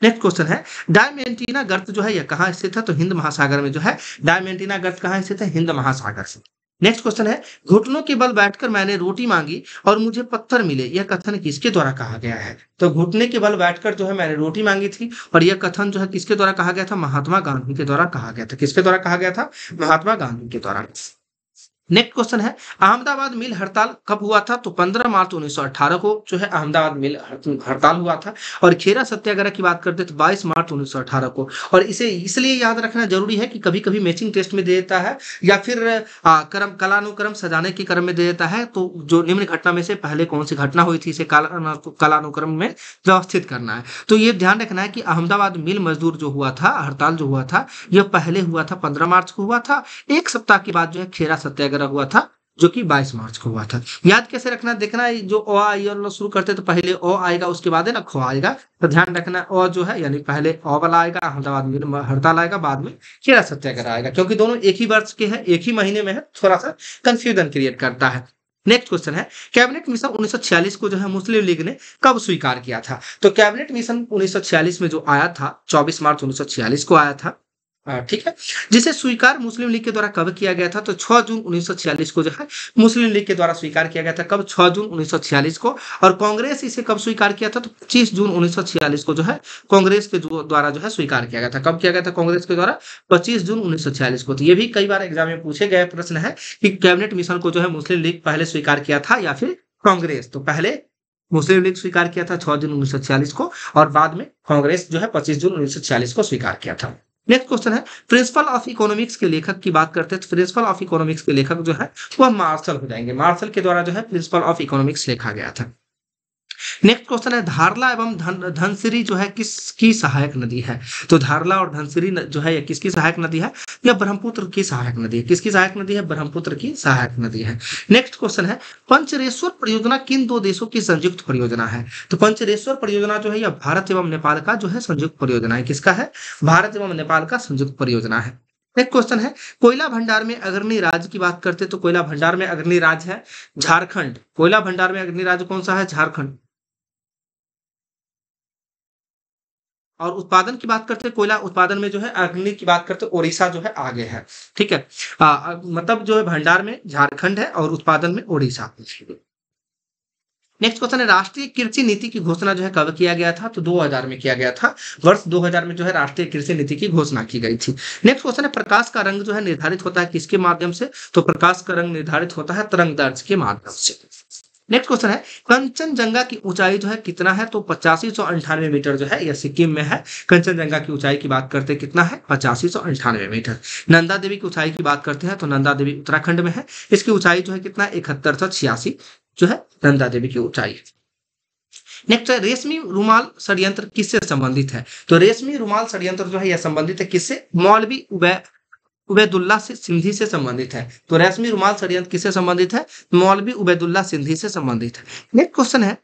A: नेक्स्ट क्वेश्चन है, डायमेंटिना गर्त जो है यह कहाँ स्थित है? तो हिंद महासागर में जो है डायमेंटिना गर्त कहाँ स्थित है? हिंद महासागर से। नेक्स्ट क्वेश्चन है, घुटनों के बल बैठकर मैंने रोटी मांगी और मुझे पत्थर मिले, यह कथन किसके द्वारा कहा गया है? तो घुटने के बल बैठकर जो है मैंने रोटी मांगी थी और यह कथन जो है किसके द्वारा कहा गया था? महात्मा गांधी के द्वारा कहा गया था। किसके द्वारा कहा गया था? महात्मा गांधी के द्वारा। नेक्स्ट क्वेश्चन है, अहमदाबाद मिल हड़ताल कब हुआ था? तो 15 मार्च 1918 को जो है अहमदाबाद मिल हड़ताल हुआ था। और खेरा सत्याग्रह की बात करते तो 22 मार्च 1918 को। और इसे इसलिए याद रखना जरूरी है कि कभी कभी मैचिंग टेस्ट में दे देता है या फिर क्रम कालानुक्रम सजाने के क्रम में दे देता है। तो जो निम्न घटना में से पहले कौन सी घटना हुई थी इसे कालानुक्रम में व्यवस्थित करना है। तो ये ध्यान रखना है कि अहमदाबाद मिल मजदूर जो हुआ था, हड़ताल जो हुआ था, यह पहले हुआ था 15 मार्च को हुआ था। एक सप्ताह के बाद जो है खेरा सत्याग्रह हुआ था जो कि 22 मार्च को हुआ था। याद कैसे रखना? देखना है जो अ आ इ और शुरू करते तो पहले अ आएगा उसके बाद है ना ख आएगा। तो ध्यान रखना अ जो है यानी पहले अ वाला आएगा, अहमदाबाद में हड़ताल आएगा, बाद में खेरा सत्याग्रह आएगा। क्योंकि दोनों एक ही वर्ष के हैं, एक ही महीने में है, थोड़ा सा कंफ्यूजन क्रिएट करता है। नेक्स्ट क्वेश्चन है, कैबिनेट मिशन 1946 को जो है मुस्लिम लीग ने कब स्वीकार किया था? तो कैबिनेट मिशन 1946 में जो आया था 24 मार्च 1946 को आया था। ठीक है, जिसे स्वीकार मुस्लिम लीग के द्वारा कब किया गया था? तो 6 जून 1946 को जो है मुस्लिम लीग के द्वारा स्वीकार किया गया था। कब? 6 जून 1946 को। और कांग्रेस इसे कब स्वीकार किया था? तो 25 जून 1946 को जो है कांग्रेस के द्वारा जो है स्वीकार किया गया था। कब किया गया था कांग्रेस के द्वारा? 25 जून 1946 को। तो ये भी कई बार एग्जाम में पूछे गए प्रश्न है कि कैबिनेट मिशन को जो है मुस्लिम लीग पहले स्वीकार किया था या फिर कांग्रेस। तो पहले मुस्लिम लीग स्वीकार किया था 6 जून 1946 को और बाद में कांग्रेस जो है 25 जून 1946 को स्वीकार किया था। नेक्स्ट क्वेश्चन है, प्रिंसिपल ऑफ इकोनॉमिक्स के लेखक की बात करते हैं तो प्रिंसिपल ऑफ इकोनॉमिक्स के लेखक जो है वह मार्शल हो जाएंगे। मार्शल के द्वारा जो है प्रिंसिपल ऑफ इकोनॉमिक्स लिखा गया था। नेक्स्ट क्वेश्चन है, धारला एवं धनसिरी जो है किसकी सहायक नदी है? तो धारला और धनसिरी जो है यह किसकी सहायक नदी है? यह ब्रह्मपुत्र की सहायक नदी है। किसकी सहायक नदी है? ब्रह्मपुत्र की सहायक नदी है। नेक्स्ट क्वेश्चन है, पंचरेश्वर परियोजना किन दो देशों की संयुक्त परियोजना है? तो पंचरेश्वर परियोजना जो है यह भारत एवं नेपाल का जो है संयुक्त परियोजना है। किसका है? भारत एवं नेपाल का संयुक्त परियोजना है। नेक्स्ट क्वेश्चन है, कोयला भंडार में अग्रणी राज्य की बात करते तो कोयला भंडार में अग्रणी राज्य है झारखंड। कोयला भंडार में अग्रणी राज्य कौन सा है? झारखंड। और उत्पादन की बात करते हैं, कोयला उत्पादन में जो है अग्रणी की बात करते हैं ओडिशा जो है आगे है। ठीक है, मतलब जो है भंडार में झारखंड है और उत्पादन में ओडिशा। नेक्स्ट क्वेश्चन है, राष्ट्रीय कृषि नीति की घोषणा जो है कब किया गया था? तो 2000 में किया गया था। वर्ष 2000 में जो है राष्ट्रीय कृषि नीति की घोषणा की गई थी। नेक्स्ट क्वेश्चन है, प्रकाश का रंग जो है निर्धारित होता है किसके माध्यम से? तो प्रकाश का रंग निर्धारित होता है तरंगदैर्ध्य के माध्यम से। नेक्स्ट क्वेश्चन है, कंचनजंगा की ऊंचाई जो है कितना है? तो 8598 मीटर जो है यह सिक्किम में है। कंचनजंगा की ऊंचाई की बात करते हैं कितना है? 8598 मीटर। नंदा देवी की ऊंचाई की बात करते हैं तो नंदा देवी उत्तराखंड में है। इसकी ऊंचाई जो है कितना? 7186 जो है नंदा देवी की ऊंचाई। नेक्स्ट है, रेशमी रुमाल षड्यंत्र किससे संबंधित है? तो रेशमी रुमाल षड्यंत्र जो है यह संबंधित है किससे? मौलवी उबैदुल्ला से सिंधी से संबंधित है। तो रेशमी रुमाल षड्यंत्र किससे संबंधित है? मौलवी उबैदुल्ला सिंधी से संबंधित है। नेक्स्ट क्वेश्चन है,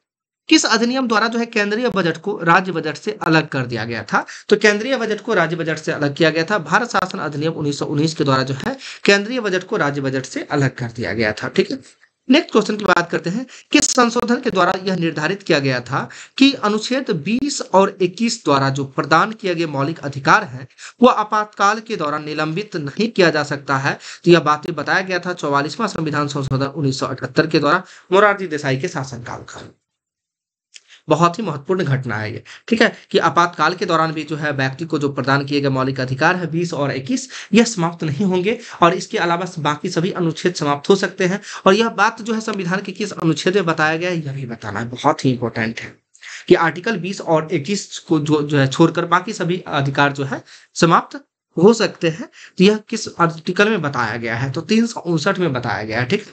A: किस अधिनियम द्वारा जो है केंद्रीय बजट को राज्य बजट से अलग कर दिया गया था? तो केंद्रीय बजट को राज्य बजट से अलग किया गया था। भारत शासन अधिनियम 1919 के द्वारा जो है केंद्रीय बजट को राज्य बजट से अलग कर दिया गया था। ठीक है। नेक्स्ट क्वेश्चन की बात करते हैं। किस संशोधन के द्वारा यह निर्धारित किया गया था कि अनुच्छेद 20 और 21 द्वारा जो प्रदान किए गए मौलिक अधिकार हैं वह आपातकाल के दौरान निलंबित नहीं किया जा सकता है? तो यह बातें बताया गया था 44वां संविधान संशोधन 1978 के द्वारा मोरारजी देसाई के शासनकाल का। बहुत ही महत्वपूर्ण घटना है ये। ठीक है कि आपातकाल के दौरान भी जो है व्यक्ति को जो प्रदान किए गए मौलिक अधिकार है 20 और 21 यह समाप्त नहीं होंगे और इसके अलावा बाकी सभी अनुच्छेद समाप्त हो सकते हैं। और यह बात जो है संविधान के किस अनुच्छेद में बताया गया है यह भी बताना है, बहुत ही इंपॉर्टेंट है कि आर्टिकल 20 और 21 को जो है छोड़कर बाकी सभी अधिकार जो है समाप्त हो सकते हैं। तो यह किस आर्टिकल में बताया गया है? तो 359 में बताया गया है। ठीक।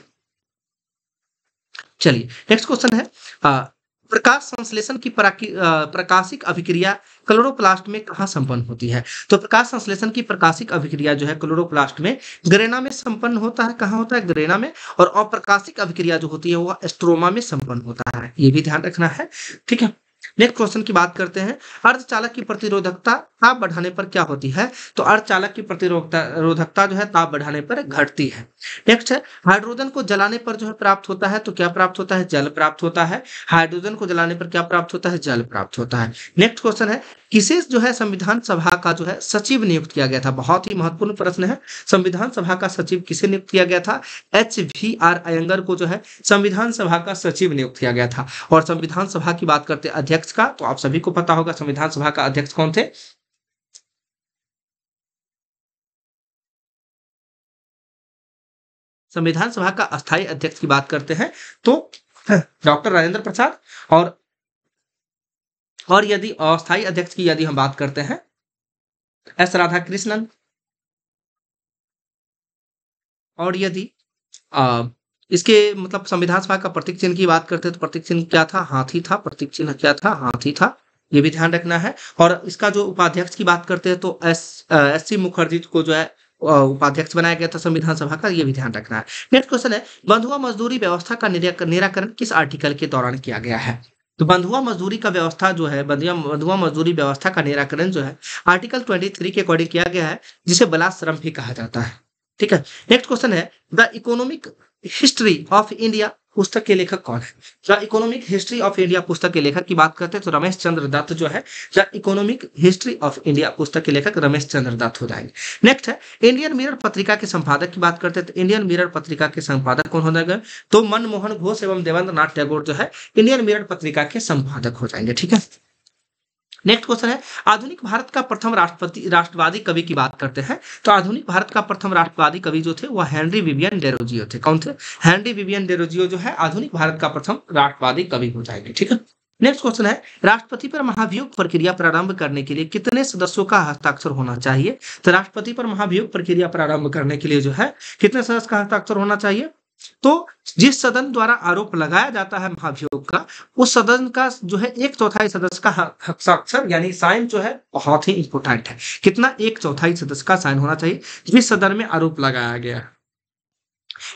A: चलिए नेक्स्ट क्वेश्चन है प्रकाश संश्लेषण की प्रकाशिक अभिक्रिया क्लोरोप्लास्ट में कहाँ संपन्न होती है? तो प्रकाश संश्लेषण की प्रकाशिक अभिक्रिया जो है क्लोरोप्लास्ट में ग्रेना में संपन्न होता है। कहाँ होता है? ग्रेना में। और अप्रकाशिक अभिक्रिया जो होती है वह स्ट्रोमा में संपन्न होता है, ये भी ध्यान रखना है। ठीक है। नेक्स्ट क्वेश्चन की बात करते हैं। अर्धचालक की प्रतिरोधकता ताप बढ़ाने पर क्या होती है? तो अर्धचालक की प्रतिरोधकता जो है ताप बढ़ाने पर घटती है। नेक्स्ट है हाइड्रोजन को जलाने पर जो है प्राप्त होता है तो क्या प्राप्त होता है? जल प्राप्त होता है। हाइड्रोजन को जलाने पर क्या प्राप्त होता है? जल प्राप्त होता है। नेक्स्ट क्वेश्चन है किसे जो है संविधान सभा का जो है सचिव नियुक्त किया गया था? बहुत ही महत्वपूर्ण प्रश्न है। संविधान सभा का सचिव किसे नियुक्त किया गया था? HVR अयंगर को जो है संविधान सभा का सचिव नियुक्त किया गया था। और संविधान सभा की बात करते हैं अध्यक्ष का, तो आप सभी को पता होगा संविधान सभा का अध्यक्ष कौन थे? संविधान सभा का अस्थायी अध्यक्ष की बात करते हैं तो डॉक्टर राजेंद्र प्रसाद। और यदि अस्थायी अध्यक्ष की यदि हम बात करते हैं एस राधाकृष्णन। और यदि इसके मतलब संविधान सभा का प्रतीक चिन्ह की बात करते हैं तो प्रतीक चिन्ह क्या था? हाथी था। प्रतीक चिन्ह क्या था? हाथी था, ये भी ध्यान रखना है। और इसका जो उपाध्यक्ष की बात करते हैं तो SC मुखर्जी को जो है उपाध्यक्ष बनाया गया था संविधान सभा का, ये भी ध्यान रखना है। नेक्स्ट क्वेश्चन है बंधुआ मजदूरी व्यवस्था का निराकरण किस आर्टिकल के दौरान किया गया है? तो बंधुआ मजदूरी का व्यवस्था जो है बंधुआ मजदूरी व्यवस्था का निराकरण जो है आर्टिकल 23 के अकॉर्डिंग किया गया है, जिसे बलात्श्रम भी कहा जाता है। ठीक है। नेक्स्ट क्वेश्चन है the economic history of India पुस्तक के लेखक कौन है? The economic history of India पुस्तक के लेखक की बात करते हैं तो रमेश चंद्र दत्त जो है the economic history of India पुस्तक के लेखक रमेश चंद्र दत्त हो जाएंगे। नेक्स्ट है इंडियन मिरर पत्रिका के संपादक की बात करते हैं तो इंडियन मिरर पत्रिका के संपादक कौन हो जाएगा? तो मनमोहन घोष एवं देवेंद्र नाथ टैगोर जो है इंडियन मिरर पत्रिका के संपादक हो जाएंगे। ठीक है। नेक्स्ट क्वेश्चन है आधुनिक भारत का प्रथम राष्ट्रवादी कवि की बात करते हैं तो आधुनिक भारत का प्रथम राष्ट्रवादी कवि जो थे वह हेनरी विवियन डेरोजियो थे। कौन थे? हेनरी विवियन डेरोजियो जो है आधुनिक भारत का प्रथम राष्ट्रवादी कवि हो जाएंगे। ठीक है। नेक्स्ट क्वेश्चन है राष्ट्रपति पर महाभियोग प्रक्रिया प्रारंभ करने के लिए कितने सदस्यों का हस्ताक्षर होना चाहिए? तो राष्ट्रपति पर महाभियोग प्रक्रिया प्रारंभ करने के लिए जो है कितने सदस्य का हस्ताक्षर होना चाहिए? तो जिस सदन द्वारा आरोप लगाया जाता है महाभियोग का उस सदन का जो है 1/4 सदस्य का हस्ताक्षर यानी साइन जो है बहुत ही इंपोर्टेंट है। कितना? 1/4 सदस्य का साइन होना चाहिए जिस सदन में आरोप लगाया गया है।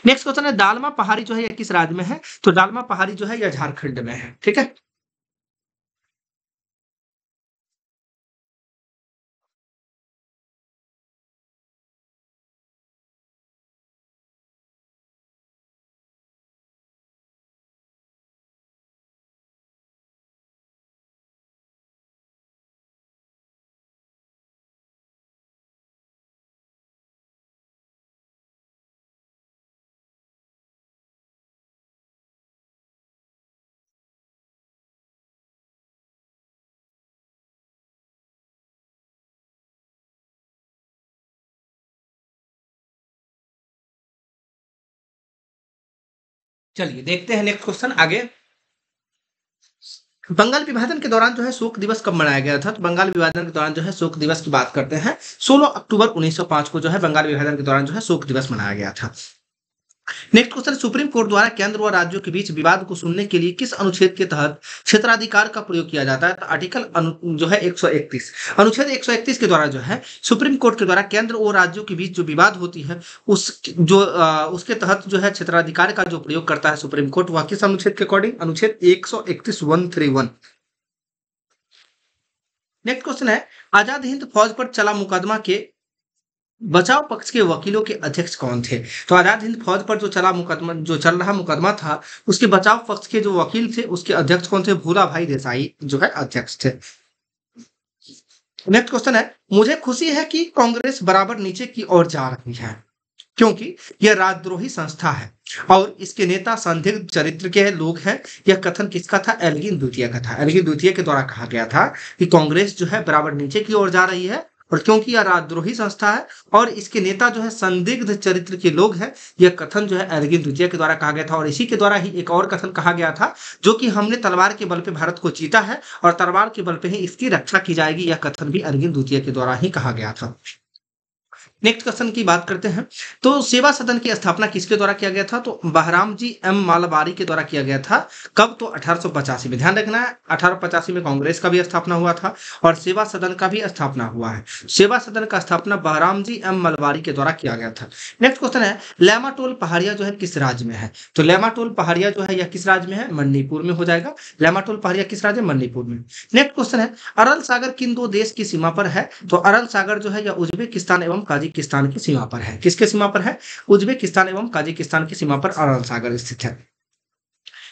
A: नेक्स्ट क्वेश्चन है दालमा पहाड़ी जो है यह किस राज्य में है? तो दालमा पहाड़ी जो है यह झारखंड में है। ठीक है। चलिए देखते हैं नेक्स्ट क्वेश्चन आगे। बंगाल विभाजन के दौरान जो है शोक दिवस कब मनाया गया था? तो बंगाल विभाजन के दौरान जो है शोक दिवस की बात करते हैं 16 अक्टूबर 1905 को जो है बंगाल विभाजन के दौरान जो है शोक दिवस मनाया गया था। नेक्स्ट क्वेश्चन, सुप्रीम कोर्ट द्वारा केंद्र व राज्यों के बीच विवाद को सुनने के लिए किस अनुच्छेद के तहत क्षेत्राधिकार का प्रयोग किया जाता है? तो आर्टिकल जो है 131, अनुच्छेद 131 के द्वारा जो है सुप्रीम कोर्ट के द्वारा केंद्र और राज्यों के बीच जो विवाद होती है उसके तहत जो है क्षेत्राधिकार का जो प्रयोग करता है सुप्रीम कोर्ट, वह किस अनुच्छेद के अकॉर्डिंग? अनुच्छेद 131 131। नेक्स्ट क्वेश्चन है, आजाद हिंद फौज पर चला मुकदमा के बचाव पक्ष के वकीलों के अध्यक्ष कौन थे? तो आजाद हिंद फौज पर जो चल रहा मुकदमा था, उसके बचाव पक्ष के जो वकील थे उसके अध्यक्ष कौन थे? भूला भाई देसाई जो है अध्यक्ष थे। नेक्स्ट क्वेश्चन है, मुझे खुशी है कि कांग्रेस बराबर नीचे की ओर जा रही है क्योंकि यह राजद्रोही संस्था है और इसके नेता संदिग्ध चरित्र के लोग हैं। यह कथन किसका था? एल्गिन द्वितीय का था। एल्गिन द्वितीय के द्वारा कहा गया था कि कांग्रेस जो है बराबर नीचे की ओर जा रही है और क्योंकि यह राजद्रोही संस्था है और इसके नेता जो है संदिग्ध चरित्र के लोग हैं। यह कथन जो है एल्गिन द्वितीय के द्वारा कहा गया था और इसी के द्वारा ही एक और कथन कहा गया था, जो कि हमने तलवार के बल पे भारत को जीता है और तलवार के बल पे ही इसकी रक्षा की जाएगी। यह कथन भी एल्गिन द्वितीय के द्वारा ही कहा गया था। नेक्स्ट क्वेश्चन की बात करते हैं, तो सेवा सदन की स्थापना किसके द्वारा किया गया था? तो बहराम जी एम मालवारी के द्वारा किया गया था। कब? तो 1885 में। ध्यान रखना है 1885 में कांग्रेस का भी स्थापना हुआ था और सेवा सदन का भी स्थापना हुआ है। सेवा सदन का स्थापना बहराम जी एम मालवारी के द्वारा किया गया था। नेक्स्ट क्वेश्चन है, लेमाटोल पहाड़िया जो है किस राज्य में है? तो लेमाटोल पहाड़िया जो है यह किस राज्य में है? मणिपुर में हो जाएगा। लेमाटोल पहाड़िया किस राज्य? मणिपुर में। नेक्स्ट क्वेश्चन है, अरल सागर किन दो देश की सीमा पर है? तो अरल सागर जो है यह उज्बेकिस्तान एवं काजाकिस्तान की सीमा पर है। किसके सीमा पर है? उज्बेकिस्तान एवं काजाकिस्तान की सीमा पर अरल सागर स्थित है।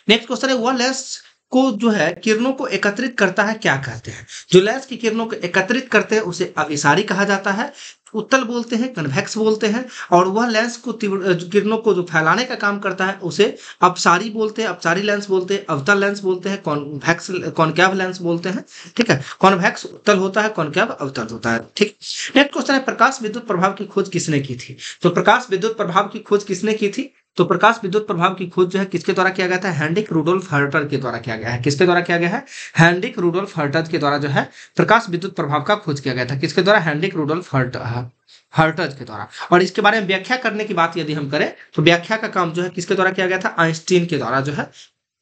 A: नेक्स्ट क्वेश्चन है, वह लेंस को जो है किरणों को एकत्रित करता है क्या कहते हैं? जो लेंस की किरणों को एकत्रित करते हैं उसे अभिसारी कहा जाता है, उत्तल बोलते हैं, कन्वेक्स बोलते हैं और वह लेंस को किरणों को जो फैलाने का काम करता है उसे अपसारी बोलते हैं, अपसारी लेंस बोलते हैं, अवतल लेंस बोलते हैं, कॉन्वेक्स कॉनकैव लेंस बोलते हैं। ठीक है, कॉन्वेक्स उत्तल होता है, कॉनकैव अवतल होता है। ठीक। नेक्स्ट क्वेश्चन है, प्रकाश विद्युत प्रभाव की खोज किसने की थी? तो प्रकाश विद्युत प्रभाव की खोज किसने की थी? तो प्रकाश विद्युत प्रभाव की खोज जो है किसके द्वारा किया गया था? हेनरिक रुडोल्फ हर्टर के द्वारा किया गया है। किसके द्वारा किया गया है? हेनरिक रुडोल्फ हर्टर के द्वारा जो है प्रकाश विद्युत प्रभाव का खोज किया गया था। किसके द्वारा? हेनरिक रुडोल्फ हर्टज के द्वारा। और इसके बारे में व्याख्या करने की बात यदि हम करें तो व्याख्या का काम जो है किसके द्वारा किया गया था? आइंस्टीन के द्वारा जो है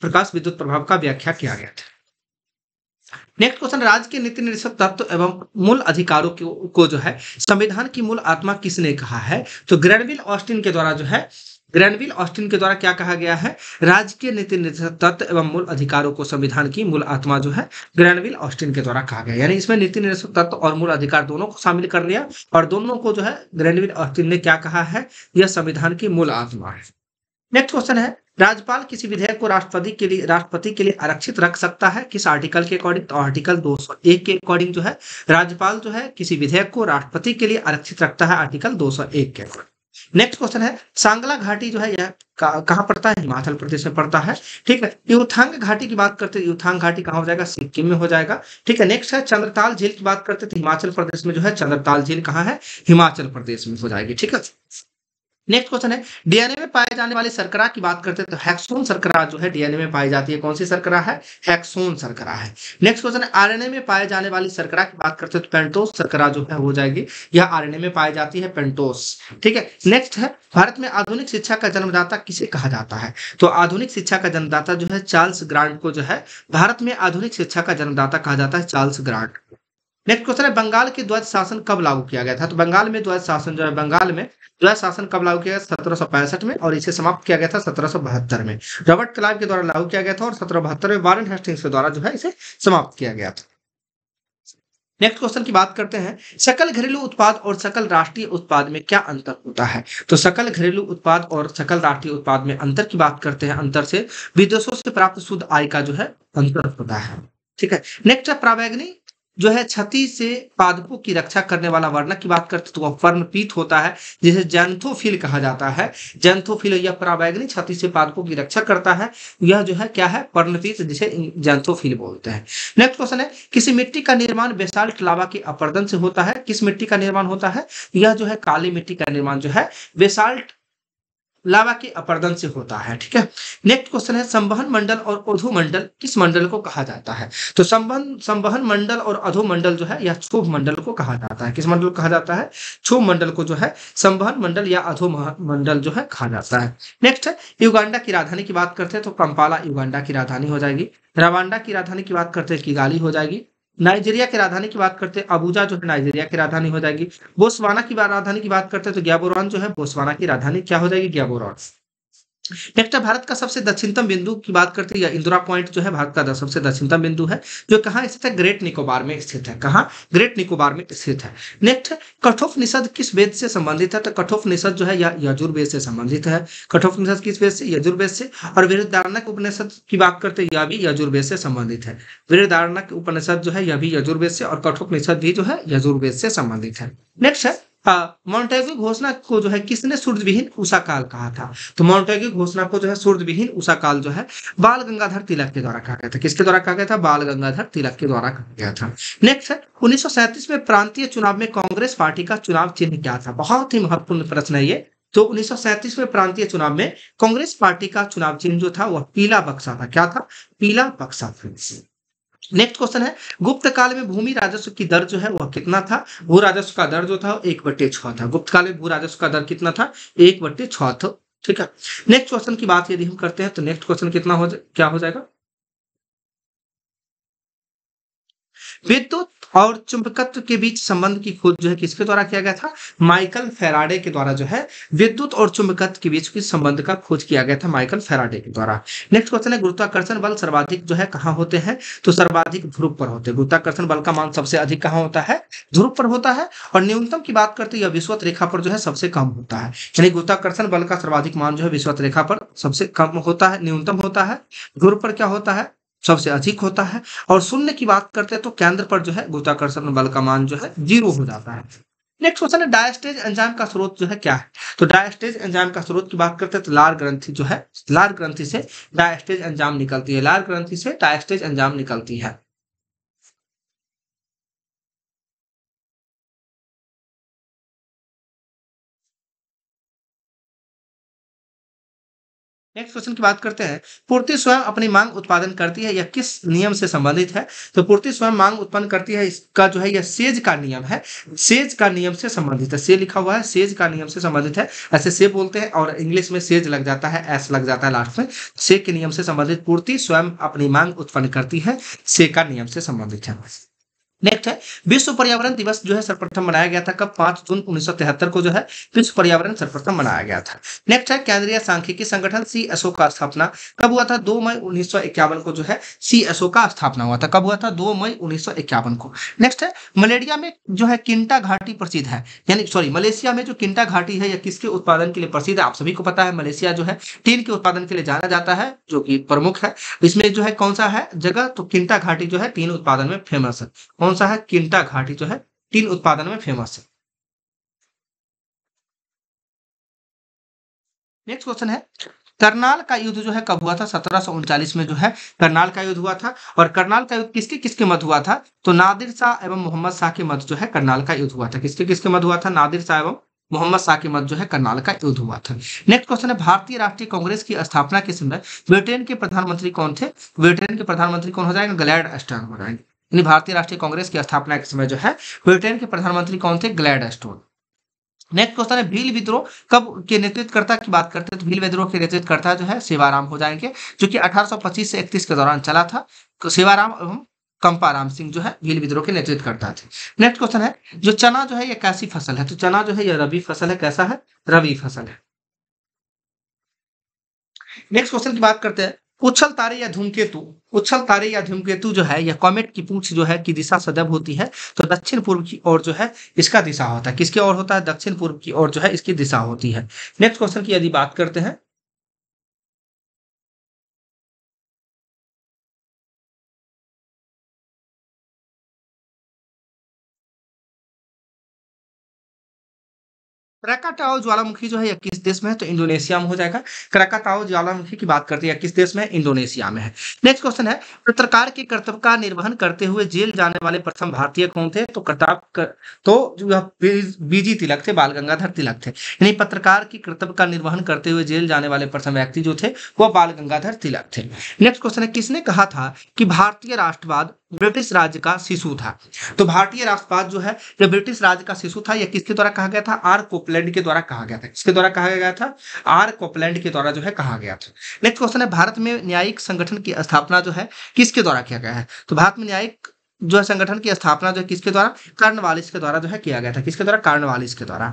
A: प्रकाश विद्युत प्रभाव का व्याख्या किया गया था। नेक्स्ट क्वेश्चन, राज्य के नीति निर्देशक तत्व एवं मूल अधिकारों को जो है संविधान की मूल आत्मा किसने कहा है? तो ग्रैनविल ऑस्टिन के द्वारा जो है ग्रैनविल ऑस्टिन के द्वारा क्या कहा गया है? राज्य के नीति निर्देशक तत्व एवं मूल अधिकारों को संविधान की मूल आत्मा जो है ग्रैनविल ऑस्टिन के द्वारा कहा गया। यानी इसमें नीति निर्देशक तत्व और मूल अधिकार दोनों को शामिल कर लिया और दोनों को जो है ग्रैनविल ऑस्टिन ने क्या कहा है? यह संविधान की मूल आत्मा है। नेक्स्ट क्वेश्चन है, राज्यपाल किसी विधेयक को राष्ट्रपति के लिए आरक्षित रख सकता है किस आर्टिकल के अकॉर्डिंग? तो आर्टिकल 201 के अकॉर्डिंग जो है राज्यपाल जो है किसी विधेयक को राष्ट्रपति के लिए आरक्षित रखता है आर्टिकल 201 के अकॉर्डिंग। नेक्स्ट क्वेश्चन है, सांगला घाटी जो है यह कहाँ पड़ता है? हिमाचल प्रदेश में पड़ता है। ठीक है, युथांग घाटी की बात करते हैं, युथांग घाटी कहाँ हो जाएगा? सिक्किम में हो जाएगा। ठीक है, नेक्स्ट है चंद्रताल झील की बात करते हैं तो हिमाचल प्रदेश में जो है चंद्रताल झील कहाँ है? हिमाचल प्रदेश में हो जाएगी। ठीक है, नेक्स्ट क्वेश्चन है, डीएनए में पाए जाने वाली शर्करा की बात करते हैं तो हेक्सोन शर्करा जो है डीएनए में पाई जाती है। कौन सी शर्करा है? हेक्सोन शर्करा है। नेक्स्ट क्वेश्चन है, आरएनए में पाए जाने वाली शर्करा की बात करते हैं तो पेंटोस शर्करा जो है हो जाएगी। यह आरएनए में पाई जाती है, पेंटोस। ठीक है, नेक्स्ट है, भारत में आधुनिक शिक्षा का जन्मदाता किसे कहा जाता है? तो आधुनिक शिक्षा का जन्मदाता जो है चार्ल्स ग्रांट को जो है भारत में आधुनिक शिक्षा का जन्मदाता कहा जाता है, चार्ल्स ग्रांट। नेक्स्ट क्वेश्चन है, बंगाल के द्वैध शासन कब लागू किया गया था? तो बंगाल में द्वैध शासन जो है द्वैध शासन कब लागू किया गया? 1765 में और इसे समाप्त किया गया था 1772 में। रॉबर्ट क्लाइव के द्वारा लागू किया गया था और 1772 में वारेन हेस्टिंग्स के द्वारा जो है इसे समाप्त किया गया था। नेक्स्ट क्वेश्चन की बात करते हैं, सकल घरेलू उत्पाद और सकल राष्ट्रीय उत्पाद में क्या अंतर होता है? तो सकल घरेलू उत्पाद और सकल राष्ट्रीय उत्पाद में अंतर की बात करते हैं। अंतर से विदेशों से प्राप्त शुद्ध आय का जो है अंतर होता है। ठीक है, नेक्स्ट है, पराबैंगनी जो है क्षति से पादपों की रक्षा करने वाला वर्णक की बात करते तो वह पर्णपीत होता है जिसे जैंथोफिल कहा जाता है। जैंथोफिल यह पराबैंगनी क्षति से पादपों की रक्षा करता है। यह जो है क्या है? पर्णपीत, जिसे जैंथोफिल बोलते हैं। नेक्स्ट क्वेश्चन है, किसी मिट्टी का निर्माण बेसाल्ट लावा के अपरदन से होता है। किस मिट्टी का निर्माण होता है? यह जो है काली मिट्टी का निर्माण जो है बेसाल्ट लावा के अपरदन से होता है। ठीक है। नेक्स्ट क्वेश्चन है संवहन मंडल और अधोमंडल किस मंडल को कहा जाता है? तो संवहन मंडल और अधोमंडल जो है यह क्षोभ मंडल को कहा जाता है। किस मंडल को कहा जाता है? क्षोभ मंडल को जो है संवहन मंडल या अधोमंडल जो है कहा जाता है। नेक्स्ट है युगांडा की राजधानी की बात करते हैं तो कंपाला युगांडा की राजधानी हो जाएगी। रवांडा की राजधानी की बात करते हैं किगाली हो जाएगी। नाइजीरिया की राजधानी की बात करते हैं अबूजा जो है नाइजीरिया की राजधानी हो जाएगी। बोस्वाना की राजधानी की बात करते हैं तो ग्याबोरॉन जो है बोस्वाना की राजधानी क्या हो जाएगी? ग्याबोरॉन। नेक्स्ट है भारत का सबसे दक्षिणतम बिंदु की बात करते हैं इंदिरा पॉइंट जो है भारत का सबसे दक्षिणतम बिंदु है जो कहाँ स्थित है? ग्रेट निकोबार में स्थित है। कहाँ? ग्रेट निकोबार में स्थित है। नेक्स्ट है कठोपनिषद किस वेद से संबंधित है? तो कठोपनिषद जो है यह यजुर्वेद से संबंधित है। कठोपनिषद किस वेद से? यजुर्वेद से। और बृहदारण्यक उपनिषद की बात करते हैं यह भी यजुर्वेद से संबंधित है। बृहदारण्यक उपनिषद जो है यह भी यजुर्वेद से और कठोपनिषद भी जो है यजुर्वेद से संबंधित है। नेक्स्ट है मॉन्टेग्यू घोषणा को जो है किसने सूर्यविहीन उषा काल कहा था? तो मॉन्टेग्यू घोषणा को जो है सूर्यविहीन उषा काल जो है बाल गंगाधर तिलक के द्वारा कहा गया था। किसके द्वारा कहा गया था? बाल गंगाधर तिलक के द्वारा कहा गया था। नेक्स्ट है 1937 में प्रांतीय चुनाव में कांग्रेस पार्टी का चुनाव चिन्ह क्या था? बहुत ही महत्वपूर्ण प्रश्न है ये। तो 1937 में प्रांतीय चुनाव में कांग्रेस पार्टी का चुनाव चिन्ह जो था वह पीला बक्सा था। क्या था? पीला बक्सा था। नेक्स्ट क्वेश्चन है गुप्त काल में भूमि राजस्व की दर जो है वह कितना था? भू राजस्व का दर जो था 1/6 था। गुप्त काल में भू राजस्व का दर कितना था? 1/6 था। ठीक है। नेक्स्ट क्वेश्चन की बात यदि हम करते हैं तो नेक्स्ट क्वेश्चन क्या हो जाएगा? विद्युत और चुंबकत्व के बीच संबंध की खोज जो है किसके द्वारा किया गया था? माइकल फैराडे के द्वारा जो है विद्युत और चुंबकत्व के बीच के संबंध का खोज किया गया था माइकल फैराडे के द्वारा। नेक्स्ट क्वेश्चन है गुरुत्वाकर्षण बल सर्वाधिक जो है कहाँ होते हैं? तो सर्वाधिक ध्रुव पर होते हैं। गुरुत्वाकर्षण बल का मान सबसे अधिक कहाँ होता है? ध्रुव पर होता है। और न्यूनतम की बात करते हैं विषुवत रेखा पर जो है सबसे कम होता है। यानी गुरुत्वाकर्षण बल का सर्वाधिक मान जो है विषुवत रेखा पर सबसे कम होता है, न्यूनतम होता है। ध्रुव पर क्या होता है? सबसे अधिक होता है। और शून्य की बात करते हैं तो केंद्र पर जो है गुरुत्वाकर्षण बल का मान जो है 0 हो जाता है। नेक्स्ट क्वेश्चन है डायस्टेज एंजाइम का स्रोत जो है क्या है? तो डायस्टेज एंजाइम का स्रोत की बात करते हैं तो लार ग्रंथि जो है, लार ग्रंथि से डायस्टेज एंजाइम निकलती है। लार ग्रंथि से डायस्टेज एंजाइम निकलती है। नेक्स्ट क्वेश्चन की बात करते हैं पूर्ति स्वयं अपनी मांग उत्पादन करती है, यह किस नियम से संबंधित है? तो पूर्ति स्वयं मांग उत्पन्न करती है, इसका जो है यह सेज का नियम है। सेज का नियम से संबंधित है। से लिखा हुआ है, सेज का नियम से संबंधित है। ऐसे से बोलते हैं और इंग्लिश में सेज लग जाता है, एस लग जाता है लास्ट में। से के नियम से संबंधित पूर्ति स्वयं अपनी मांग उत्पन्न करती है, से का नियम से संबंधित है। नेक्स्ट है विश्व पर्यावरण दिवस जो है सर्वप्रथम मनाया गया था कब? 5 जून 1973 को जो है विश्व पर्यावरण सर्वप्रथम मनाया गया था। नेक्स्ट है केंद्रीय सांख्यिकी संगठन सीएसओ का स्थापना कब हुआ था? 2 मई 1951 को जो है सीएसओ का स्थापना हुआ था। कब हुआ था? 2 मई 1951 को। नेक्स्ट है मलेरिया में जो है किंटा घाटी प्रसिद्ध है, यानी सॉरी मलेशिया में जो किंटा घाटी है यह किसके उत्पादन के लिए प्रसिद्ध है? आप सभी को पता है मलेशिया जो है टीन के उत्पादन के लिए जाना जाता है जो कि प्रमुख है। इसमें जो है कौन सा है जगह? तो किंटा घाटी जो है टीन उत्पादन में फेमस है। कौन सा है? किंटा घाटी जो है टीन उत्पादन में फेमस है। नेक्स्ट क्वेश्चन है करनाल का युद्ध जो है कब हुआ था? 1739 में जो है करनाल का युद्ध हुआ था। और करनाल का युद्ध किसके किसके मध्य हुआ था? तो नादिर शाह एवं मोहम्मद शाह के मध्य जो है करनाल का युद्ध हुआ था। किसके किसके मध्य हुआ था? नादिर शाह एवं मोहम्मद शाह के मध्य जो है करनाल का युद्ध हुआ था। नेक्स्ट क्वेश्चन है भारतीय राष्ट्रीय कांग्रेस की स्थापना के समय ब्रिटेन के प्रधानमंत्री कौन थे? ब्रिटेन के प्रधानमंत्री कौन हो जाएंगे? ग्लैडस्टोन हो जाएंगे। यानी भारतीय राष्ट्रीय कांग्रेस की स्थापना के समय जो है ब्रिटेन के प्रधानमंत्री कौन थे? ग्लैडस्टोन। नेक्स्ट क्वेश्चन है भील विद्रोह कब के नेतृत्वकर्ता की बात करते हैं तो भील विद्रोह के नेतृत्वकर्ता जो है सेवाराम हो जाएंगे जो कि 1825 से 31 के दौरान चला था। तो सेवाराम एवं कंपाराम सिंह जो है भील विद्रोह के नेतृत्वकर्ता थे। नेक्स्ट क्वेश्चन है जो चना जो है ये कैसी फसल है? तो चना जो है यह रबी फसल है। कैसा है? रबी फसल है। नेक्स्ट क्वेश्चन की बात करते हैं उछल तारे या धूमकेतु। उछल तारे या धूमकेतु जो है यह कॉमेट की पूंछ जो है की दिशा सदैव होती है तो दक्षिण पूर्व की ओर जो है इसका दिशा होता है। किसकी ओर होता है? दक्षिण पूर्व की ओर जो है इसकी दिशा होती है। नेक्स्ट क्वेश्चन की यदि बात करते हैं क्राकाटाओ ज्वालामुखी जो है, यह किस देश में है? तो इंडोनेशिया में हो जाएगा। क्राकाटाओ ज्वालामुखी की बात करते हैं, यह किस देश में है? इंडोनेशिया में है। नेक्स्ट क्वेश्चन है, पत्रकार के कर्तव्य का निर्वहन करते हुए जेल जाने वाले प्रथम भारतीय कौन थे? तो जो यह बीजी तिलक थे, बाल गंगाधर तिलक थे। यानी पत्रकार की कर्तव्य का निर्वहन करते हुए जेल जाने वाले प्रथम व्यक्ति जो थे, वह बाल गंगाधर तिलक थे। नेक्स्ट क्वेश्चन है, किसने कहा था कि भारतीय राष्ट्रवाद ब्रिटिश राज्य का शिशु था? तो भारतीय राष्ट्रवाद जो है, यह ब्रिटिश राज्य का शिशु था। यह किसके द्वारा कहा गया था? आर कोपलैंड के द्वारा कहा गया था। किसके द्वारा कहा गया था? आर कोपलैंड के द्वारा जो है कहा गया था। नेक्स्ट क्वेश्चन है, भारत में न्यायिक संगठन की स्थापना जो है किसके द्वारा किया गया है? तो भारत में न्यायिक जो है संगठन की स्थापना जो है किसके द्वारा? कार्नवालिस के द्वारा जो है किया गया था। किसके द्वारा? कार्नवालिस के द्वारा।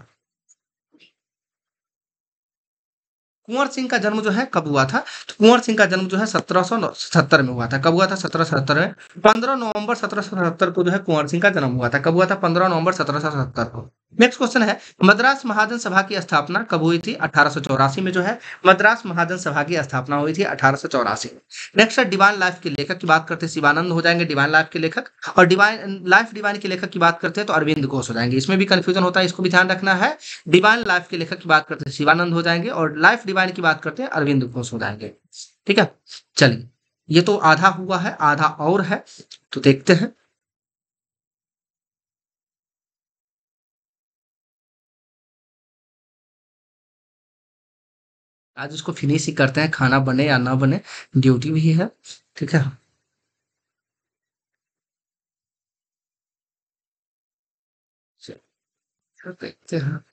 A: कुंवर सिंह का जन्म जो है कब हुआ था? तो कुंवर सिंह का जन्म जो है 1777 में हुआ था। कब हुआ था? 1777 में। 15 नवंबर 1777 को जो है कुंवर सिंह का जन्म हुआ था। कब हुआ था? 15 नवंबर 1777 को। नेक्स्ट क्वेश्चन है, मद्रास महाजन सभा की स्थापना कब हुई थी? 1884 में जो है मद्रास महाजन सभा की स्थापना हुई थी 1884 में। नेक्स्ट है, डिवाइन लाइफ के लेखक की बात करते हैं, शिवानंद हो जाएंगे डिवाइन लाइफ के लेखक। और डिवाइन के लेखक की बात करते हैं तो अरविंद घोष हो जाएंगे। इसमें भी कंफ्यूजन होता है, इसको भी ध्यान रखना है। डिवाइन लाइफ के लेखक की बात करते हैं शिवानंद हो जाएंगे, और लाइफ डिवाइन की बात करते हैं अरविंद घोष हो जाएंगे। ठीक है, चलिए, ये तो आधा हुआ है, आधा और है, तो देखते हैं। आज उसको फिनिश ही करते हैं, खाना बने या ना बने, ड्यूटी भी है। ठीक है, चलो देखते हैं।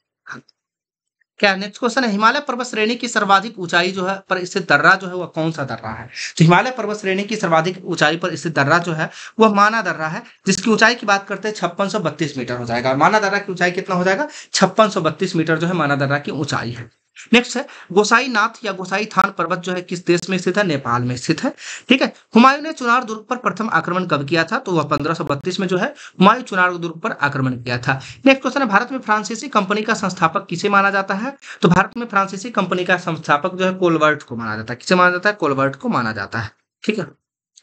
A: क्या नेक्स्ट क्वेश्चन है, हिमालय पर्वत श्रेणी की सर्वाधिक ऊंचाई जो है पर स्थित दर्रा जो है वह कौन सा दर्रा है? तो हिमालय पर्वत श्रेणी की सर्वाधिक ऊंचाई पर स्थित दर्रा जो है वह माना दर्रा है, जिसकी ऊंचाई की बात करते हैं 5632 मीटर हो जाएगा। माना दर्रा की ऊंचाई कितना हो जाएगा? 5632 मीटर जो है माना दर्रा की ऊंचाई है। नेक्स्ट है, गोसाई नाथ या गोसाई थान पर्वत जो है किस देश में स्थित है? नेपाल में स्थित है। ठीक है, हुमायूं ने चुनार दुर्ग पर प्रथम आक्रमण कब किया था? तो वह 1532 में जो है हुमायूं चुनार दुर्ग पर आक्रमण किया था। नेक्स्ट क्वेश्चन है, भारत में फ्रांसीसी कंपनी का संस्थापक किसे माना जाता है? तो भारत में फ्रांसीसी कंपनी का संस्थापक जो है कोलबर्ट को माना जाता है। किसे माना जाता है? कोलबर्ट को माना जाता है। ठीक है,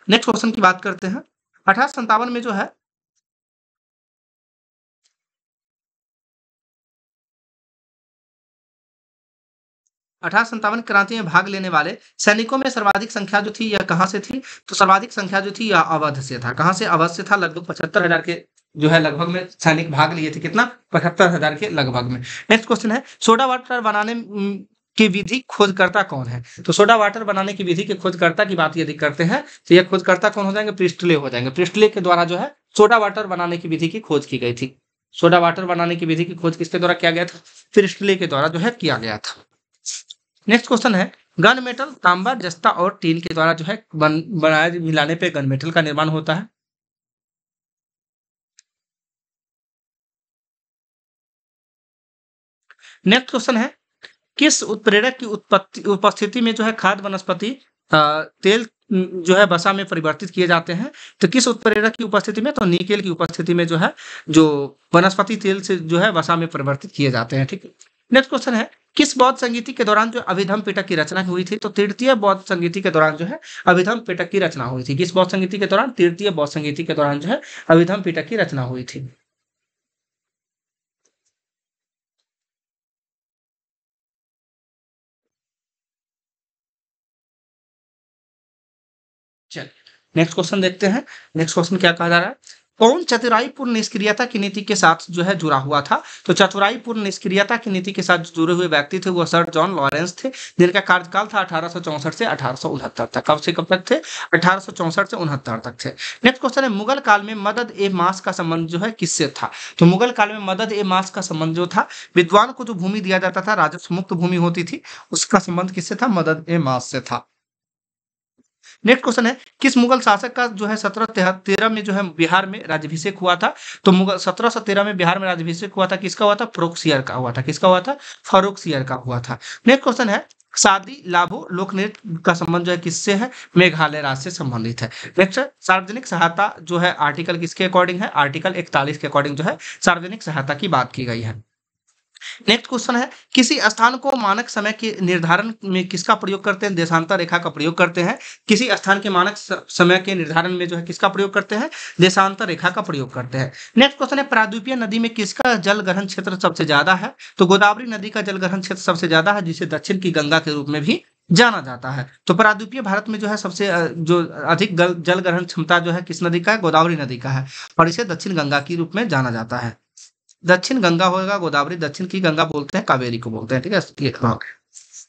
A: नेक्स्ट क्वेश्चन की बात करते हैं। 1857 में जो है 1857 क्रांति में भाग लेने वाले सैनिकों में सर्वाधिक संख्या जो थी यह कहाँ से थी? तो सर्वाधिक संख्या जो थी यह अवध से था। कहाँ से? अवध से था। लगभग 75,000 के जो है लगभग में सैनिक भाग लिए थे। कितना? 75,000 के लगभग में। नेक्स्ट क्वेश्चन है, सोडा वाटर बनाने की विधि खोजकर्ता कौन है? तो सोडा वाटर बनाने की विधि के खोजकर्ता की बात यदि करते हैं तो यह खोजकर्ता कौन हो जाएंगे? प्रिस्टले हो जाएंगे। प्रिस्टले के द्वारा जो है सोडा वाटर बनाने की विधि की खोज की गई थी। सोडा वाटर बनाने की विधि की खोज किसके द्वारा किया गया था? प्रिस्टले के द्वारा जो है किया गया था। नेक्स्ट क्वेश्चन है, गन मेटल तांबा, जस्ता और टीन के द्वारा जो है बनाए मिलाने पे गन मेटल का निर्माण होता है। नेक्स्ट क्वेश्चन है, किस उत्प्रेरक की उत्पत्ति उपस्थिति में जो है खाद्य वनस्पति तेल जो है वसा में परिवर्तित किए जाते हैं? तो किस उत्प्रेरक की उपस्थिति में? तो निकेल की उपस्थिति में जो है जो वनस्पति तेल से जो है वसा में परिवर्तित किए जाते हैं। ठीक है, नेक्स्ट क्वेश्चन है, किस बौद्ध संगीति के दौरान जो अभिधम पिटक की रचना हुई थी? तो तृतीय बौद्ध संगीति के दौरान जो है अभिधम पिटक की रचना हुई थी। किस बौद्ध संगीति के दौरान? तृतीय बौद्ध संगीति के दौरान जो है अभिधम पिटक की रचना हुई थी। चलिए, नेक्स्ट क्वेश्चन देखते हैं। नेक्स्ट क्वेश्चन क्या कहा जा रहा है, कौन चतुराईपूर्ण निष्क्रियता की नीति के साथ जो है जुड़ा हुआ था? तो चतुराईपूर्ण निष्क्रियता की नीति के साथ जुड़े हुए व्यक्ति थे वो सर जॉन लॉरेंस थे, जिनका कार्यकाल था 1864 से 1869 तक। कब से कब तक थे? 1864 से 69 तक थे। नेक्स्ट क्वेश्चन है, मुगल काल में मदद ए मास का संबंध जो है किससे था? तो मुगल काल में मदद ए मास का संबंध जो था, विद्वान को जो भूमि दिया जाता था, राजस्व मुक्त भूमि होती थी, उसका संबंध किससे था? मदद ए मास से था। नेक्स्ट क्वेश्चन है, किस मुगल शासक का जो है 1713 में जो है बिहार में राज्याभिषेक हुआ था? तो मुगल 1713 में बिहार में राज्याभिषेक हुआ था, किसका हुआ था? फर्रुखसियर का हुआ था। किसका हुआ था? फर्रुखसियर का हुआ था। नेक्स्ट क्वेश्चन है, शादी लाभो लोक नृत्य का संबंध जो है किससे है? मेघालय राज्य से संबंधित है। नेक्स्ट, सार्वजनिक सहायता जो है आर्टिकल किसके अकॉर्डिंग है? आर्टिकल 41 के अकॉर्डिंग जो है सार्वजनिक सहायता की बात की गई है। नेक्स्ट क्वेश्चन है, किसी स्थान को मानक समय के निर्धारण में किसका प्रयोग करते हैं? देशांतर रेखा का प्रयोग करते हैं। किसी स्थान के मानक समय के निर्धारण में जो है किसका प्रयोग करते हैं? देशांतर रेखा का प्रयोग करते हैं। नेक्स्ट क्वेश्चन है, प्रायद्वीपीय नदी में किसका जल ग्रहण क्षेत्र सबसे ज्यादा है? तो गोदावरी नदी का जल ग्रहण क्षेत्र सबसे ज्यादा है, जिसे दक्षिण की गंगा के रूप में भी जाना जाता है। तो प्रायद्वीपीय भारत में जो है सबसे जो अधिक जल ग्रहण क्षमता जो है किस नदी का है? गोदावरी नदी का है, और इसे दक्षिण गंगा के रूप में जाना जाता है। दक्षिण गंगा होगा गोदावरी, दक्षिण की गंगा बोलते हैं, कावेरी को बोलते हैं, ठीक है। हाँ।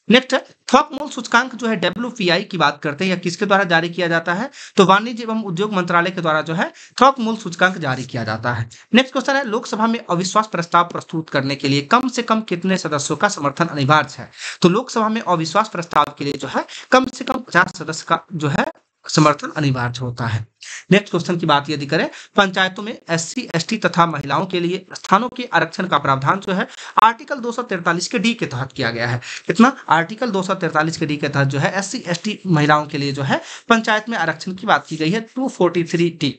A: नेक्स्ट है, थोक मूल सूचकांक जो है WPI की बात करते हैं, या किसके द्वारा जारी किया जाता है? तो वाणिज्य एवं उद्योग मंत्रालय के द्वारा जो है थोक मूल सूचकांक जारी किया जाता है। नेक्स्ट क्वेश्चन है, लोकसभा में अविश्वास प्रस्ताव प्रस्तुत करने के लिए कम से कम कितने सदस्यों का समर्थन अनिवार्य है? तो लोकसभा में अविश्वास प्रस्ताव के लिए जो है कम से कम 50 सदस्य का जो है समर्थन अनिवार्य होता है। नेक्स्ट क्वेश्चन की बात यदि करें, पंचायतों में SC ST तथा महिलाओं के लिए स्थानों के आरक्षण का प्रावधान जो है आर्टिकल 243 के डी के तहत किया गया है। कितना? आर्टिकल 243 के डी के तहत जो है SC ST महिलाओं के लिए जो है पंचायत में आरक्षण की बात की गई है, 243D।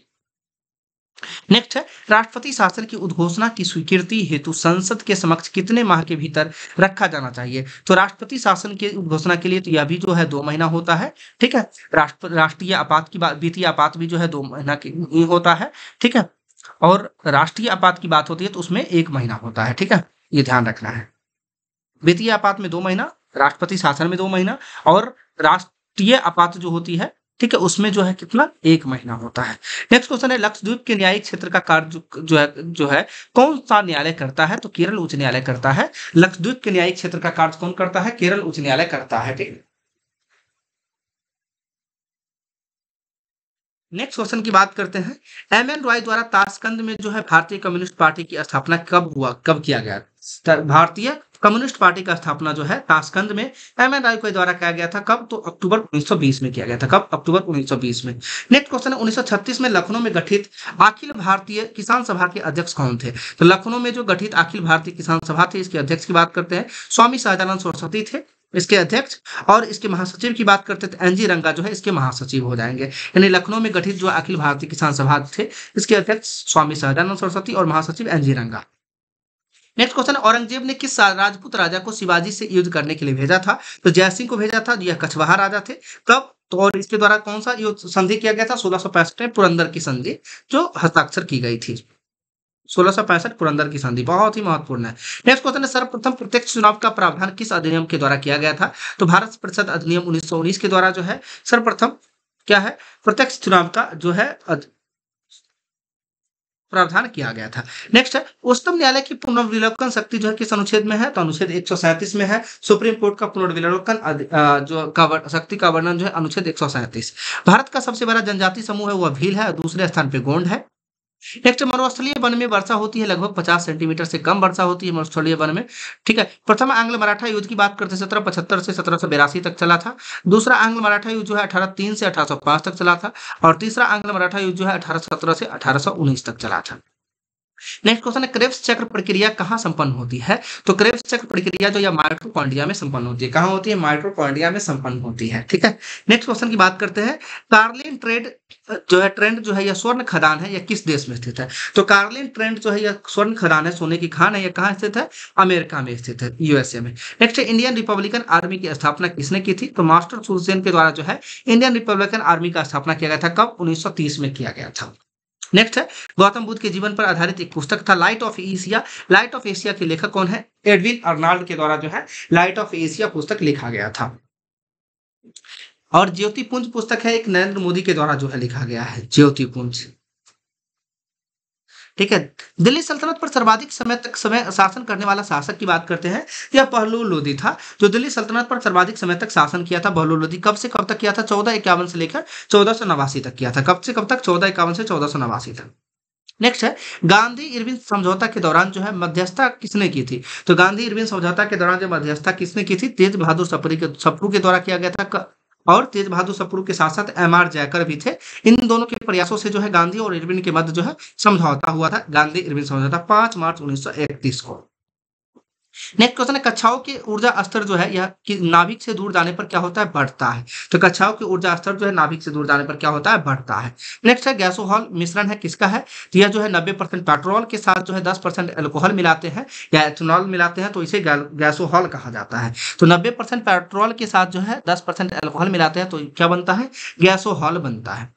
A: नेक्स्ट है, राष्ट्रपति शासन की उद्घोषणा की स्वीकृति हेतु संसद के समक्ष कितने माह के भीतर रखा जाना चाहिए? तो राष्ट्रपति शासन की उद्घोषणा के लिए तो यह भी जो है 2 महीना होता है, ठीक है। राष्ट्रीय आपात की बात, वित्तीय आपात भी जो है 2 महीना की होता है, ठीक है। और राष्ट्रीय आपात की बात होती है तो उसमें 1 महीना होता है, ठीक है, ये ध्यान रखना है। वित्तीय आपात में 2 महीना, राष्ट्रपति शासन में 2 महीना, और राष्ट्रीय आपात जो होती है, ठीक है, उसमें जो है कितना? 1 महीना होता है। नेक्स्ट क्वेश्चन है, लक्षद्वीप के न्यायिक क्षेत्र का कार्य जो है कौन सा न्यायालय करता है? तो केरल उच्च न्यायालय करता है। लक्षद्वीप के न्यायिक क्षेत्र का कार्य कौन करता है? केरल उच्च न्यायालय करता है, ठीक है। नेक्स्ट क्वेश्चन की बात करते हैं, MN रॉय द्वारा ताशकंद में जो है भारतीय कम्युनिस्ट पार्टी की स्थापना कब हुआ, कब किया गया? भारतीय कम्युनिस्ट पार्टी का स्थापना जो है ताशकंद में MN रॉय के द्वारा किया गया था। कब? तो अक्टूबर 1920 में किया गया था। कब? अक्टूबर 1920 में। नेक्स्ट क्वेश्चन है, 1936 में लखनऊ में गठित अखिल भारतीय किसान सभा के अध्यक्ष कौन थे? तो लखनऊ में जो गठित अखिल भारतीय किसान सभा थे, इसके अध्यक्ष की बात करते हैं, स्वामी सहजानंद सरस्वती थे इसके अध्यक्ष, और इसके महासचिव की बात करते थे NG रंगा जो है इसके महासचिव हो जाएंगे। यानी लखनऊ में गठित जो अखिल भारतीय किसान सभा थे, इसके अध्यक्ष स्वामी सहजानंद सरस्वती और महासचिव NG रंगा। नेक्स्ट क्वेश्चन, औरंगजेब ने किस राजपूत राजा को शिवाजी से युद्ध करने के लिए भेजा था? तो जयसिंह को भेजा था, यह कछवाहा राजा थे। कब? तो और इसके द्वारा कौन सा युद्ध संधि किया गया था? 1665 में पुरंदर की संधि जो हस्ताक्षर की गई थी। 1665 पुरंदर की संधि बहुत ही महत्वपूर्ण है। नेक्स्ट क्वेश्चन है, सर्वप्रथम प्रत्यक्ष चुनाव का प्रावधान किस अधिनियम के द्वारा किया गया था? तो भारत परिषद अधिनियम 1919 के द्वारा जो है सर्वप्रथम क्या है? प्रत्यक्ष चुनाव का जो है प्रावधान किया गया था। नेक्स्ट है, उच्चतम न्यायालय की पुनर्विलोकन शक्ति जो है किस अनुच्छेद में है? तो अनुच्छेद 137 में है। सुप्रीम कोर्ट का पुनर्विलोकन शक्ति का वर्णन जो है अनुच्छेद 137। भारत का सबसे बड़ा जनजाति समूह है वह भील है, दूसरे स्थान पे गोंड है। नेक्स्ट, मरुस्थलीय वन में वर्षा होती है लगभग 50 सेंटीमीटर से कम वर्षा होती है मरुस्थलीय वन में, ठीक है। प्रथम आंग्ल मराठा युद्ध की बात करते हैं 1775 से 1782 तक चला था। दूसरा आंग्ल मराठा युद्ध जो है 1803 से 1805 तक चला था, और तीसरा आंग्ल मराठा युद्ध जो है 1817 से 1819 तक चला था। नेक्स्ट क्वेश्चन है, क्रेब्स चक्र प्रक्रिया कहाँ संपन्न होती है? तो क्रेब्स चक्र प्रक्रिया जो है माइटोकॉन्ड्रिया में संपन्न होती है। कहाँ होती है? माइटोकॉन्ड्रिया में संपन्न होती है, ठीक है। नेक्स्ट क्वेश्चन की बात करते हैं, कार्लिन ट्रेंड जो है यह स्वर्ण खदान है, यह किस देश में स्थित है? तो कार्लिन ट्रेंड जो है यह स्वर्ण खदान है, सोने की खान है, यह कहाँ स्थित है? अमेरिका में स्थित है, USA में। नेक्स्ट, इंडियन रिपब्लिकन आर्मी की स्थापना किसने की थी? तो मास्टर सुरसेन के द्वारा जो है इंडियन रिपब्लिकन आर्मी का स्थापना किया गया था। कब? 1930 में किया गया था। नेक्स्ट है, गौतम बुद्ध के जीवन पर आधारित एक पुस्तक था light of Asia. Light of Asia के लेखक कौन है? एडविन अर्नाल्ड के द्वारा जो है लाइट ऑफ एशिया पुस्तक लिखा गया था। और ज्योतिपुंज पुस्तक है एक नरेंद्र मोदी के द्वारा जो है लिखा गया है, ज्योतिपुंज, ठीक है। दिल्ली सल्तनत पर सर्वाधिक समय तक शासन करने वाला शासक की बात करते हैं, यह बहलोल लोदी था जो दिल्ली सल्तनत पर सर्वाधिक समय तक शासन किया था। बहलोल लोदी कब से कब तक किया था? 1451 से लेकर 1489 तक किया था। कब से कब तक? 1451 से 1489 तक। नेक्स्ट है, गांधी इरविन समझौता के दौरान जो है मध्यस्थता किसने की थी? तो गांधी इरविन समझौता के दौरान जो मध्यस्थता किसने की थी? तेज बहादुर सप्रू के द्वारा किया गया था। और तेज बहादुर सप्रू के साथ साथ MR जयकर भी थे। इन दोनों के प्रयासों से जो है गांधी और इरविन के मध्य जो है समझौता हुआ था, गांधी इरविन समझौता 5 मार्च 1931 को। नेक्स्ट क्वेश्चन है कक्षाओं के ऊर्जा स्तर जो है यह कि नाभिक से दूर जाने पर क्या होता है, बढ़ता है। तो कक्षाओं की ऊर्जा स्तर जो है नाभिक से दूर जाने पर क्या होता है, बढ़ता है। नेक्स्ट है गैसोहॉल मिश्रण है किसका है, तो यह जो है 90% पेट्रोल के साथ जो है 10% अल्कोहल मिलाते हैं या एथेनॉल मिलाते हैं तो इसे गैसोहॉल कहा जाता है। तो 90% पेट्रोल के साथ जो है 10% अल्कोहल मिलाते हैं तो क्या बनता है, गैसोहॉल बनता है।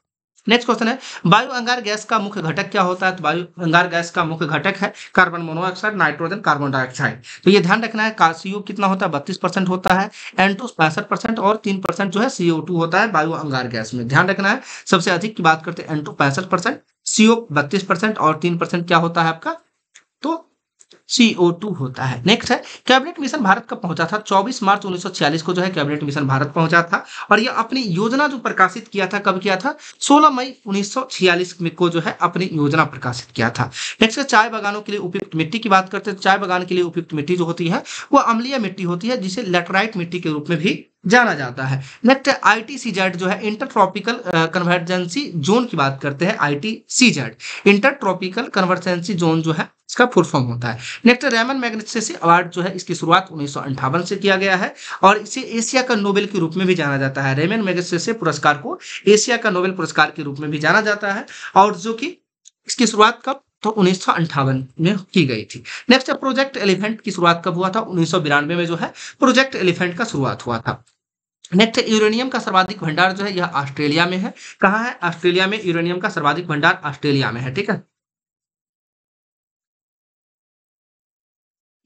A: नेक्स्ट क्वेश्चन है वायु अंगार गैस का मुख्य घटक क्या होता है, तो वायु अंगार गैस का मुख्य घटक है carbon monoxide, nitrogen, carbon dioxide. तो ये ध्यान रखना है CO कितना होता है, 32% होता है, N2 65% और 3% जो है CO2 होता है वायु अंगार गैस में। ध्यान रखना है सबसे अधिक की बात करते हैं N2 65%, CO 32% और 3% क्या होता है आपका, तो CO2 होता है। नेक्स्ट है कैबिनेट मिशन भारत कब पहुंचा था, 24 मार्च 1946 को जो है कैबिनेट मिशन भारत पहुंचा था और ये अपनी योजना जो प्रकाशित किया था कब किया था, 16 मई 1946 में को जो है अपनी योजना प्रकाशित किया था। नेक्स्ट है चाय बागानों के लिए उपयुक्त मिट्टी की बात करते हैं। चाय बागान के लिए उपयुक्त मिट्टी जो होती है वो अम्लीय मिट्टी होती है जिसे लेटराइट मिट्टी के रूप में भी जाना जाता है। नेक्स्ट ITCZ जो है इंटर ट्रॉपिकल कन्वर्जेंसी जोन की बात करते हैं। ITCZ इंटर ट्रॉपिकल कन्वर्जेंसी जोन जो है इसका फुल फॉर्म होता है। नेक्स्ट रेमन मैग्सेसे अवार्ड जो है इसकी शुरुआत 1958 से किया गया है और इसे एशिया का नोबेल के रूप में भी जाना जाता है। रेमन मैग्सेसे पुरस्कार को एशिया का नोबेल पुरस्कार के रूप में भी जाना जाता है और जो कि इसकी शुरुआत कब, तो 1958 में की गई थी। नेक्स्ट है प्रोजेक्ट एलिफेंट की शुरुआत कब हुआ था, 1992 में जो है प्रोजेक्ट एलिफेंट का शुरुआत हुआ था। नेक्स्ट यूरेनियम का सर्वाधिक भंडार जो है यह ऑस्ट्रेलिया में है। कहाँ है, ऑस्ट्रेलिया में यूरेनियम का सर्वाधिक भंडार ऑस्ट्रेलिया में है। ठीक है,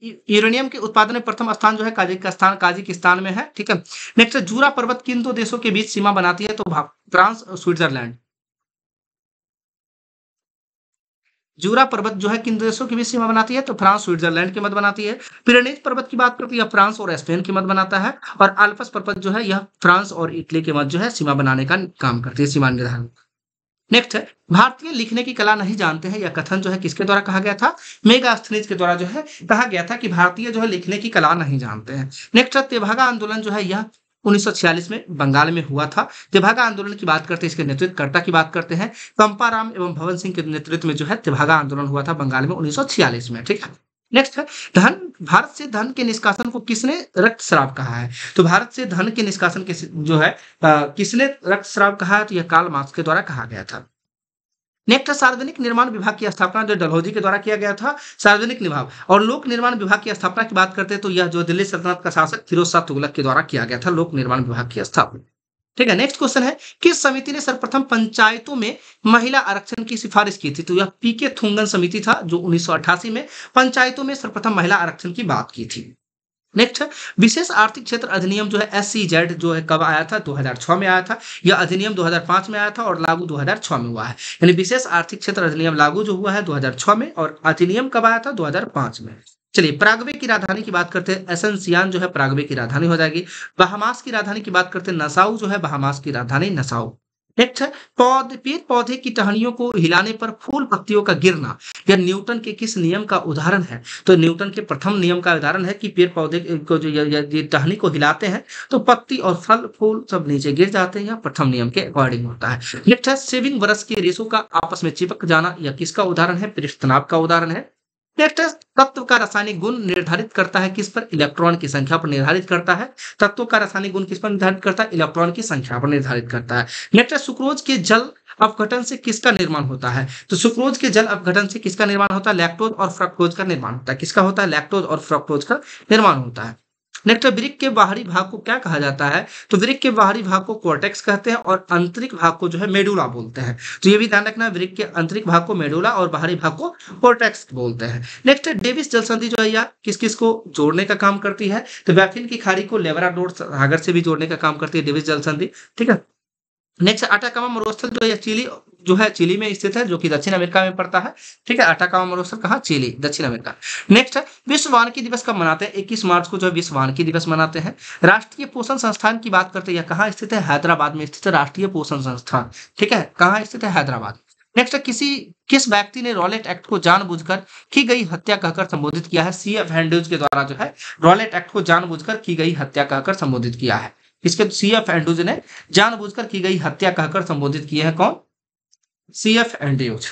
A: यूरेनियम के उत्पादन में प्रथम स्थान जो है काजिकिस्तान में है। ठीक है, नेक्स्ट जूरा पर्वत किन दो देशों के बीच सीमा बनाती है, तो फ्रांस और स्विट्जरलैंड। जूरा पर्वत जो है किन देशों की बीच सीमा बनाती है, तो फ्रांस स्विट्जरलैंड की मध्य बनाती है। पिरेनीज पर्वत की बात करती है फ्रांस और स्पेन की मध्य बनाता है और अल्पस पर्वत जो है यह फ्रांस और इटली के मध्य जो है सीमा बनाने का काम करती है, सीमा निर्धारण। नेक्स्ट है भारतीय लिखने की कला नहीं जानते हैं, यह कथन जो है किसके द्वारा कहा गया था, मेगास्थनीज के द्वारा जो है कहा गया था कि भारतीय जो है लिखने की कला नहीं जानते हैं। नेक्स्ट है तेभागा आंदोलन जो है यह 1946 में बंगाल में हुआ था। तेभागा आंदोलन की बात करते हैं, इसके नेतृत्वकर्ता की बात करते हैं कंपाराम एवं भवन सिंह के नेतृत्व में जो है तेभागा आंदोलन हुआ था बंगाल में 1946 में। ठीक है, नेक्स्ट है धन, भारत से धन के निष्कासन को किसने रक्तस्राव कहा है, तो भारत से धन के निष्कासन के जो है किसने रक्तस्राव कहा है, तो यह कार्ल मार्क्स के द्वारा कहा गया था। नेक्स्ट सार्वजनिक निर्माण विभाग की स्थापना जो डलहौजी के द्वारा किया गया था। सार्वजनिक विभाग और लोक निर्माण विभाग की स्थापना की बात करते हैं तो यह जो दिल्ली सल्तनत का शासक फिरोज शाह तुगलक के द्वारा किया गया था लोक निर्माण विभाग की स्थापना। ठीक है, नेक्स्ट क्वेश्चन है किस समिति ने सर्वप्रथम पंचायतों में महिला आरक्षण की सिफारिश की थी, तो यह पीके थुंगन समिति था जो 1988 में पंचायतों में सर्वप्रथम महिला आरक्षण की बात की थी। नेक्स्ट है विशेष आर्थिक क्षेत्र अधिनियम जो है SEZ जो है कब आया था, 2006 में आया था। यह अधिनियम 2005 में आया था और लागू 2006 में हुआ है। यानी विशेष आर्थिक क्षेत्र अधिनियम लागू जो हुआ है 2006 में और अधिनियम कब आया था, 2005 में। चलिए पराग्वे की राजधानी की बात करते हैं, एसेंसियान जो है पराग्वे की राजधानी हो जाएगी। बहामास की राजधानी की बात करते हैं, नसाउ जो है बहामास की राजधानी नसाउ। नेक्स्ट है पेड़ पौधे की टहनियों को हिलाने पर फूल पत्तियों का गिरना यह न्यूटन के किस नियम का उदाहरण है, तो न्यूटन के प्रथम नियम का उदाहरण है कि पेड़ पौधे को जो ये टहनी को हिलाते हैं तो पत्ती और फल फूल सब नीचे गिर जाते हैं, यह प्रथम नियम के अकॉर्डिंग होता है। नेक्स्ट है शेविंग ब्रश के रेशों का आपस में चिपक जाना यह किसका उदाहरण है, पृष्ठ तनाव का उदाहरण है। नेक्स्ट है तत्व का रासायनिक गुण निर्धारित करता है किस पर, इलेक्ट्रॉन की संख्या पर निर्धारित करता है। तत्वों का रासायनिक गुण किस पर निर्धारित करता है, इलेक्ट्रॉन की संख्या पर निर्धारित करता है। नेक्स्ट है सुक्रोज के जल अपघटन से किसका निर्माण होता है, तो सुक्रोज के जल अपघटन से किसका निर्माण होता है, लैक्टोज और फ्रक्टोज का निर्माण होता है। किसका होता है, लैक्टोज और फ्रक्टोज का निर्माण होता है। नेक्स्ट वृक्क के बाहरी भाग को क्या कहा जाता है, तो वृक्क के बाहरी भाग को कोर्टेक्स कहते हैं और आंतरिक भाग को जो है मेडुला बोलते हैं। तो ये भी ध्यान रखना, वृक्क के आंतरिक भाग को मेडुला और बाहरी भाग को कोर्टेक्स बोलते हैं। नेक्स्ट डेविस जल संधि जो है यह किस किस को जोड़ने का काम करती है, तो बैफिन की खाड़ी को लेब्राडोर सागर से भी जोड़ने का काम करती है डेविस जल संधि। ठीक है, नेक्स्ट अटाकामा मरुस्थल जो है चिली जो है चिली में स्थित है जो कि दक्षिण अमेरिका में पड़ता है। ठीक है, अटाकामा मरुस्थल कहाँ, चिली दक्षिण अमेरिका। नेक्स्ट है विश्व वानिकी दिवस कब मनाते हैं, 21 मार्च को जो है विश्व वानिकी दिवस मनाते हैं। राष्ट्रीय पोषण संस्थान की बात करते हैं, यह कहाँ स्थित है, हैदराबाद में स्थित है राष्ट्रीय पोषण संस्थान। ठीक है, कहाँ स्थित है, हैदराबाद। नेक्स्ट किस व्यक्ति ने रॉलेट एक्ट को जानबूझकर की गई हत्या कहकर संबोधित किया है, CF एंड्रूज के द्वारा जो है रॉलेट एक्ट को जानबूझकर की गई हत्या कहकर संबोधित किया है। इसके CF एंड्रूज ने जानबूझकर की गई हत्या कहकर संबोधित किए हैं, कौन, CF एंड्रूज।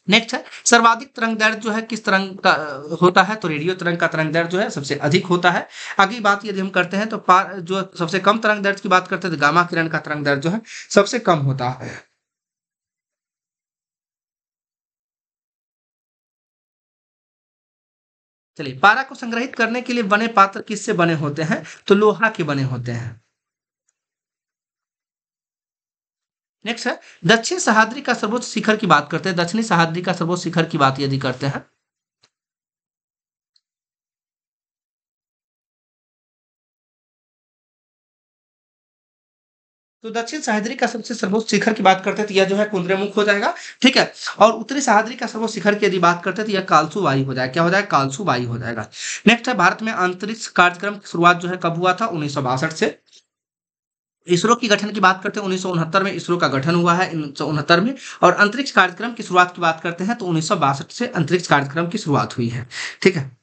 A: नेक्स्ट है सर्वाधिक तरंग दैर्ध्य जो है किस तरंग का होता है, तो रेडियो तरंग का तरंग दैर्ध्य जो है सबसे अधिक होता है। अगली बात यदि हम करते हैं तो जो सबसे कम तरंग दैर्ध्य की बात करते हैं तो गामा किरण का तरंग दैर्ध्य जो है सबसे कम होता है। चलिए, पारा को संग्रहित करने के लिए बने पात्र किससे बने होते हैं, तो लोहा के बने होते हैं। नेक्स्ट है दक्षिण सह्याद्री का सर्वोच्च शिखर की बात करते हैं, दक्षिणी सह्याद्री का सर्वोच्च शिखर की बात यदि करते हैं तो दक्षिण सह्याद्री का सबसे सर्वोच्च शिखर की बात करते हैं तो यह जो है कुद्रेमुख हो जाएगा, ठीक है। और उत्तरी सह्याद्री का सर्वोच्च शिखर की यदि बात करते हैं तो यह कालसू बाई हो जाएगा, क्या हो जाएगा, कालसू बाई हो जाएगा। नेक्स्ट है भारत में अंतरिक्ष कार्यक्रम की शुरुआत जो है कब हुआ था, 1962 से। इसरो की गठन की बात करते हैं 1969 में इसरो का गठन हुआ है 1969 में। और अंतरिक्ष कार्यक्रम की शुरुआत की बात करते हैं तो 1962 से अंतरिक्ष कार्यक्रम की शुरुआत हुई है, ठीक है।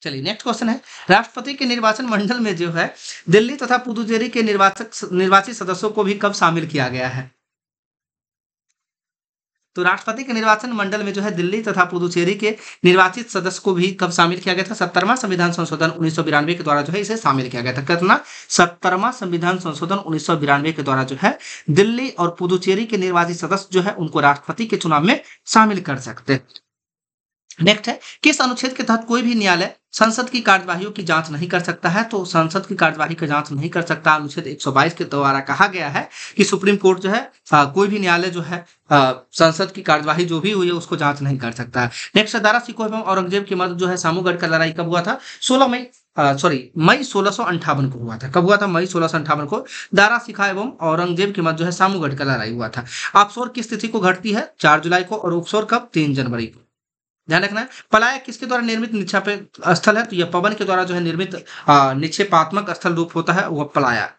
A: चलिए नेक्स्ट क्वेश्चन है राष्ट्रपति के निर्वाचन मंडल में जो है दिल्ली तथा पुदुचेरी के निर्वाचित सदस्यों को भी कब शामिल किया गया है, तो राष्ट्रपति के निर्वाचन मंडल में जो है दिल्ली तथा पुदुचेरी के निर्वाचित सदस्य को भी कब शामिल किया गया था, 70वां संविधान संशोधन 1992 के द्वारा जो है इसे शामिल किया गया था। कितना, 70वां संविधान संशोधन 1992 के द्वारा जो है दिल्ली और पुदुचेरी के निर्वाचित सदस्य जो है उनको राष्ट्रपति के चुनाव में शामिल कर सकते हैं। नेक्स्ट है किस अनुच्छेद के तहत कोई भी न्यायालय संसद की कार्यवाहियों की जांच नहीं कर सकता है, तो संसद की कार्यवाही की जांच नहीं कर सकता। अनुच्छेद 122 के द्वारा कहा गया है कि सुप्रीम कोर्ट जो है कोई भी न्यायालय जो है संसद की कार्यवाही जो भी हुई है उसको जांच नहीं कर सकता है। नेक्स्ट है दारा सिकोह एवं औरंगजेब के मध्य जो है सामूगढ़ का लड़ाई कब हुआ था, 16 मई मई 1658 को हुआ था। कब हुआ था, मई 1658 को दारा सिखा एवं औरंगजेब के मध्य जो है सामूगढ़ का लड़ाई हुआ था। आपसोर किस तिथि को घटती है, 4 जुलाई को, और उपसोर कब, 3 जनवरी को। ध्यान रखना है। पलायक किसके द्वारा निर्मित निक्षेप स्थल है, तो यह पवन के द्वारा जो है निर्मित निक्षेपात्मक स्थल रूप होता है वह पलायक।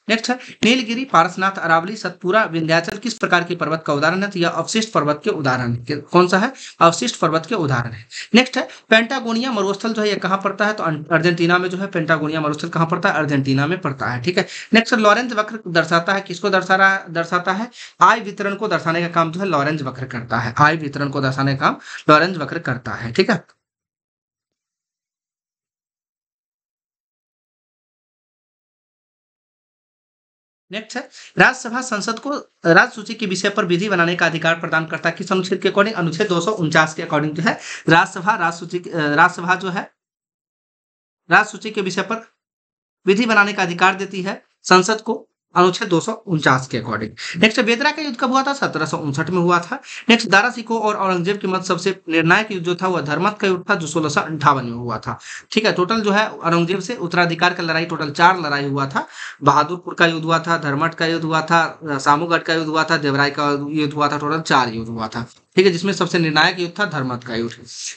A: नेक्स्ट है नीलगिरी, पारसनाथ, अरावली, सतपुरा, विंध्याचल किस प्रकार के पर्वत का उदाहरण है, तो यह अवशिष्ट पर्वत के उदाहरण है। कौन सा है, अवशिष्ट पर्वत के उदाहरण है। नेक्स्ट है पेंटागोनिया मरुस्थल जो है यह कहाँ पड़ता है, तो अर्जेंटीना में जो है पेंटागोनिया मरुस्थल कहाँ पड़ता है, अर्जेंटीना में पड़ता है, ठीक है। नेक्स्ट लॉरेंज वक्र दर्शाता है, किसको दर्शाता है, आय वितरण को दर्शाने का काम जो है लॉरेंज वक्र करता है, आय वितरण को दर्शाने का काम लॉरेंज वक्र करता है, ठीक है। नेक्स्ट है राज्यसभा संसद को राज्य सूची के विषय पर विधि बनाने का अधिकार प्रदान करता है, किस अनुच्छेद के अकॉर्डिंग, अनुच्छेद 249 के अकॉर्डिंग जो है राज्यसभा जो है राज्य सूची के विषय पर विधि बनाने का अधिकार देती है संसद को, अनुच्छेद 249 के अकॉर्डिंग। नेक्स्ट बेदरा का युद्ध कब हुआ था, 1759 में हुआ था। नेक्स्ट दारा सिकोह और औरंगजेब के मध्य सबसे निर्णायक युद्ध जो था वह धर्मत का युद्ध था जो 1658 में हुआ था, ठीक है। टोटल जो है औरंगजेब से उत्तराधिकार का लड़ाई टोटल 4 लड़ाई हुआ था। बहादुरपुर का युद्ध हुआ था, धर्मट का युद्ध हुआ था, सामूगढ़ का युद्ध हुआ था, देवराय का युद्ध हुआ था, टोटल 4 युद्ध हुआ था, ठीक है, जिसमें सबसे निर्णायक युद्ध था धर्मत का युद्ध।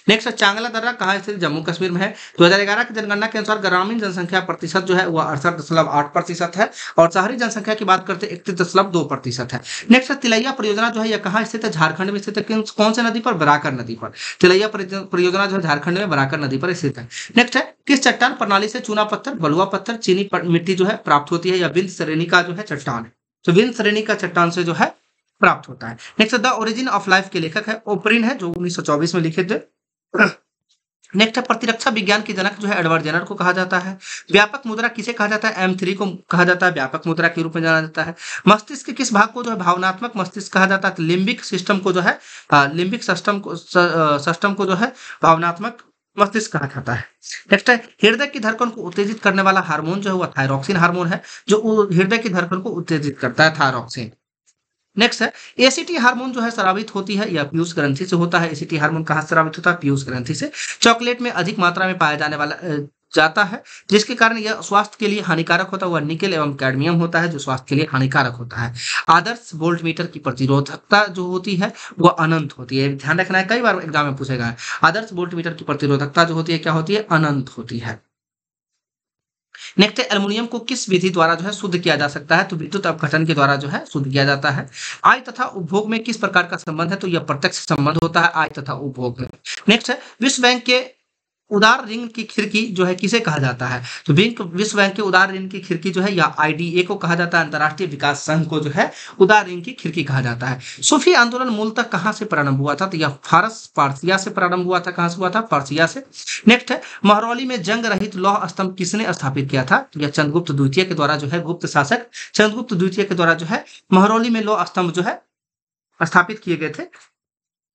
A: नेक्स्ट चांगला दर्रा कहाँ स्थित, जम्मू कश्मीर में है। 2011 की जनगणना के अनुसार ग्रामीण जनसंख्या प्रतिशत जो है वह 68.8% है और शहरी जनसंख्या की बात करते हैं 31.2% है। नेक्स्ट तिलैया परियोजना जो है यह कहाँ स्थित है, झारखंड में स्थित है। कौन से नदी पर, बराकर नदी पर। तिलैया परियोजना जो है झारखंड में बराकर नदी पर स्थित है। नेक्स्ट है किस चट्टान प्रणाली से चूना पत्थर, बलुआ पत्थर, चीनी मिट्टी जो है प्राप्त होती है, या विंध्य श्रेणी का जो है चट्टान है, तो विंध्य श्रेणी का चट्टान से जो है प्राप्त होता है। Next the origin of life के लेखक है ओपरिन है जो 1924 में लिखे थे। नेक्स्ट है प्रतिरक्षा विज्ञान की जनक जो है एडवर्ड जेनर को कहा जाता है। व्यापक मुद्रा किसे कहा जाता है, M3 को कहा जाता है व्यापक मुद्रा के रूप में जाना जाता है। मस्तिष्क के किस भाग को जो है भावनात्मक मस्तिष्क कहा जाता है, तो लिम्बिक सिस्टम को जो है लिम्बिक सिस्टम को जो है भावनात्मक मस्तिष्क कहा जाता है। नेक्स्ट है हृदय की धड़कन को उत्तेजित करने वाला हार्मोन जो है वह थायरॉक्सिन हार्मोन है जो हृदय की धड़कन को उत्तेजित करता है, थायरॉक्सिन। नेक्स्ट है एसीटी हार्मोन जो है स्रावित होती है या पीयूष ग्रंथि से होता है। एसीटी हार्मोन कहाँ से स्रावित होता है, पीयूष ग्रंथि से। चॉकलेट में अधिक मात्रा में पाया जाने वाला जाता है जिसके कारण यह स्वास्थ्य के लिए हानिकारक होता है, वह निकेल एवं कैडमियम होता है जो स्वास्थ्य के लिए हानिकारक होता है। आदर्श वोल्ट मीटर की प्रतिरोधकता जो होती है वह अनंत होती है, ध्यान रखना है, कई बार एग्जाम में पूछेगा। आदर्श वोल्ट मीटर की प्रतिरोधकता जो होती है क्या होती है, अनंत होती है। नेक्स्ट है एल्युमिनियम को किस विधि द्वारा जो है शुद्ध किया जा सकता है? तो विद्युत अपघटन के द्वारा जो है शुद्ध किया जाता है। आय तथा उपभोग में किस प्रकार का संबंध है? तो यह प्रत्यक्ष संबंध होता है आय तथा उपभोग में। नेक्स्ट है विश्व बैंक के उदार ऋण की खिड़की जो है किसे कहा जाता है? तो विश्व बैंक के उदार ऋण की खिड़की जो है या आईडीए को कहा जाता है, अंतर्राष्ट्रीय विकास संघ को जो है उदार ऋण की खिड़की कहा जाता है। सूफी आंदोलन मूलतः कहाँ से प्रारंभ हुआ था? तो यह फारस पारसिया से प्रारंभ हुआ था। कहाँ से हुआ था? पारसिया से। नेक्स्ट है महरौली में जंग रहित लौह स्तंभ किसने स्थापित किया था? तो यह चंद्रगुप्त द्वितीय के द्वारा जो है, गुप्त शासक चंद्रगुप्त द्वितीय के द्वारा जो है महरौली में लौह स्तंभ जो है स्थापित किए गए थे।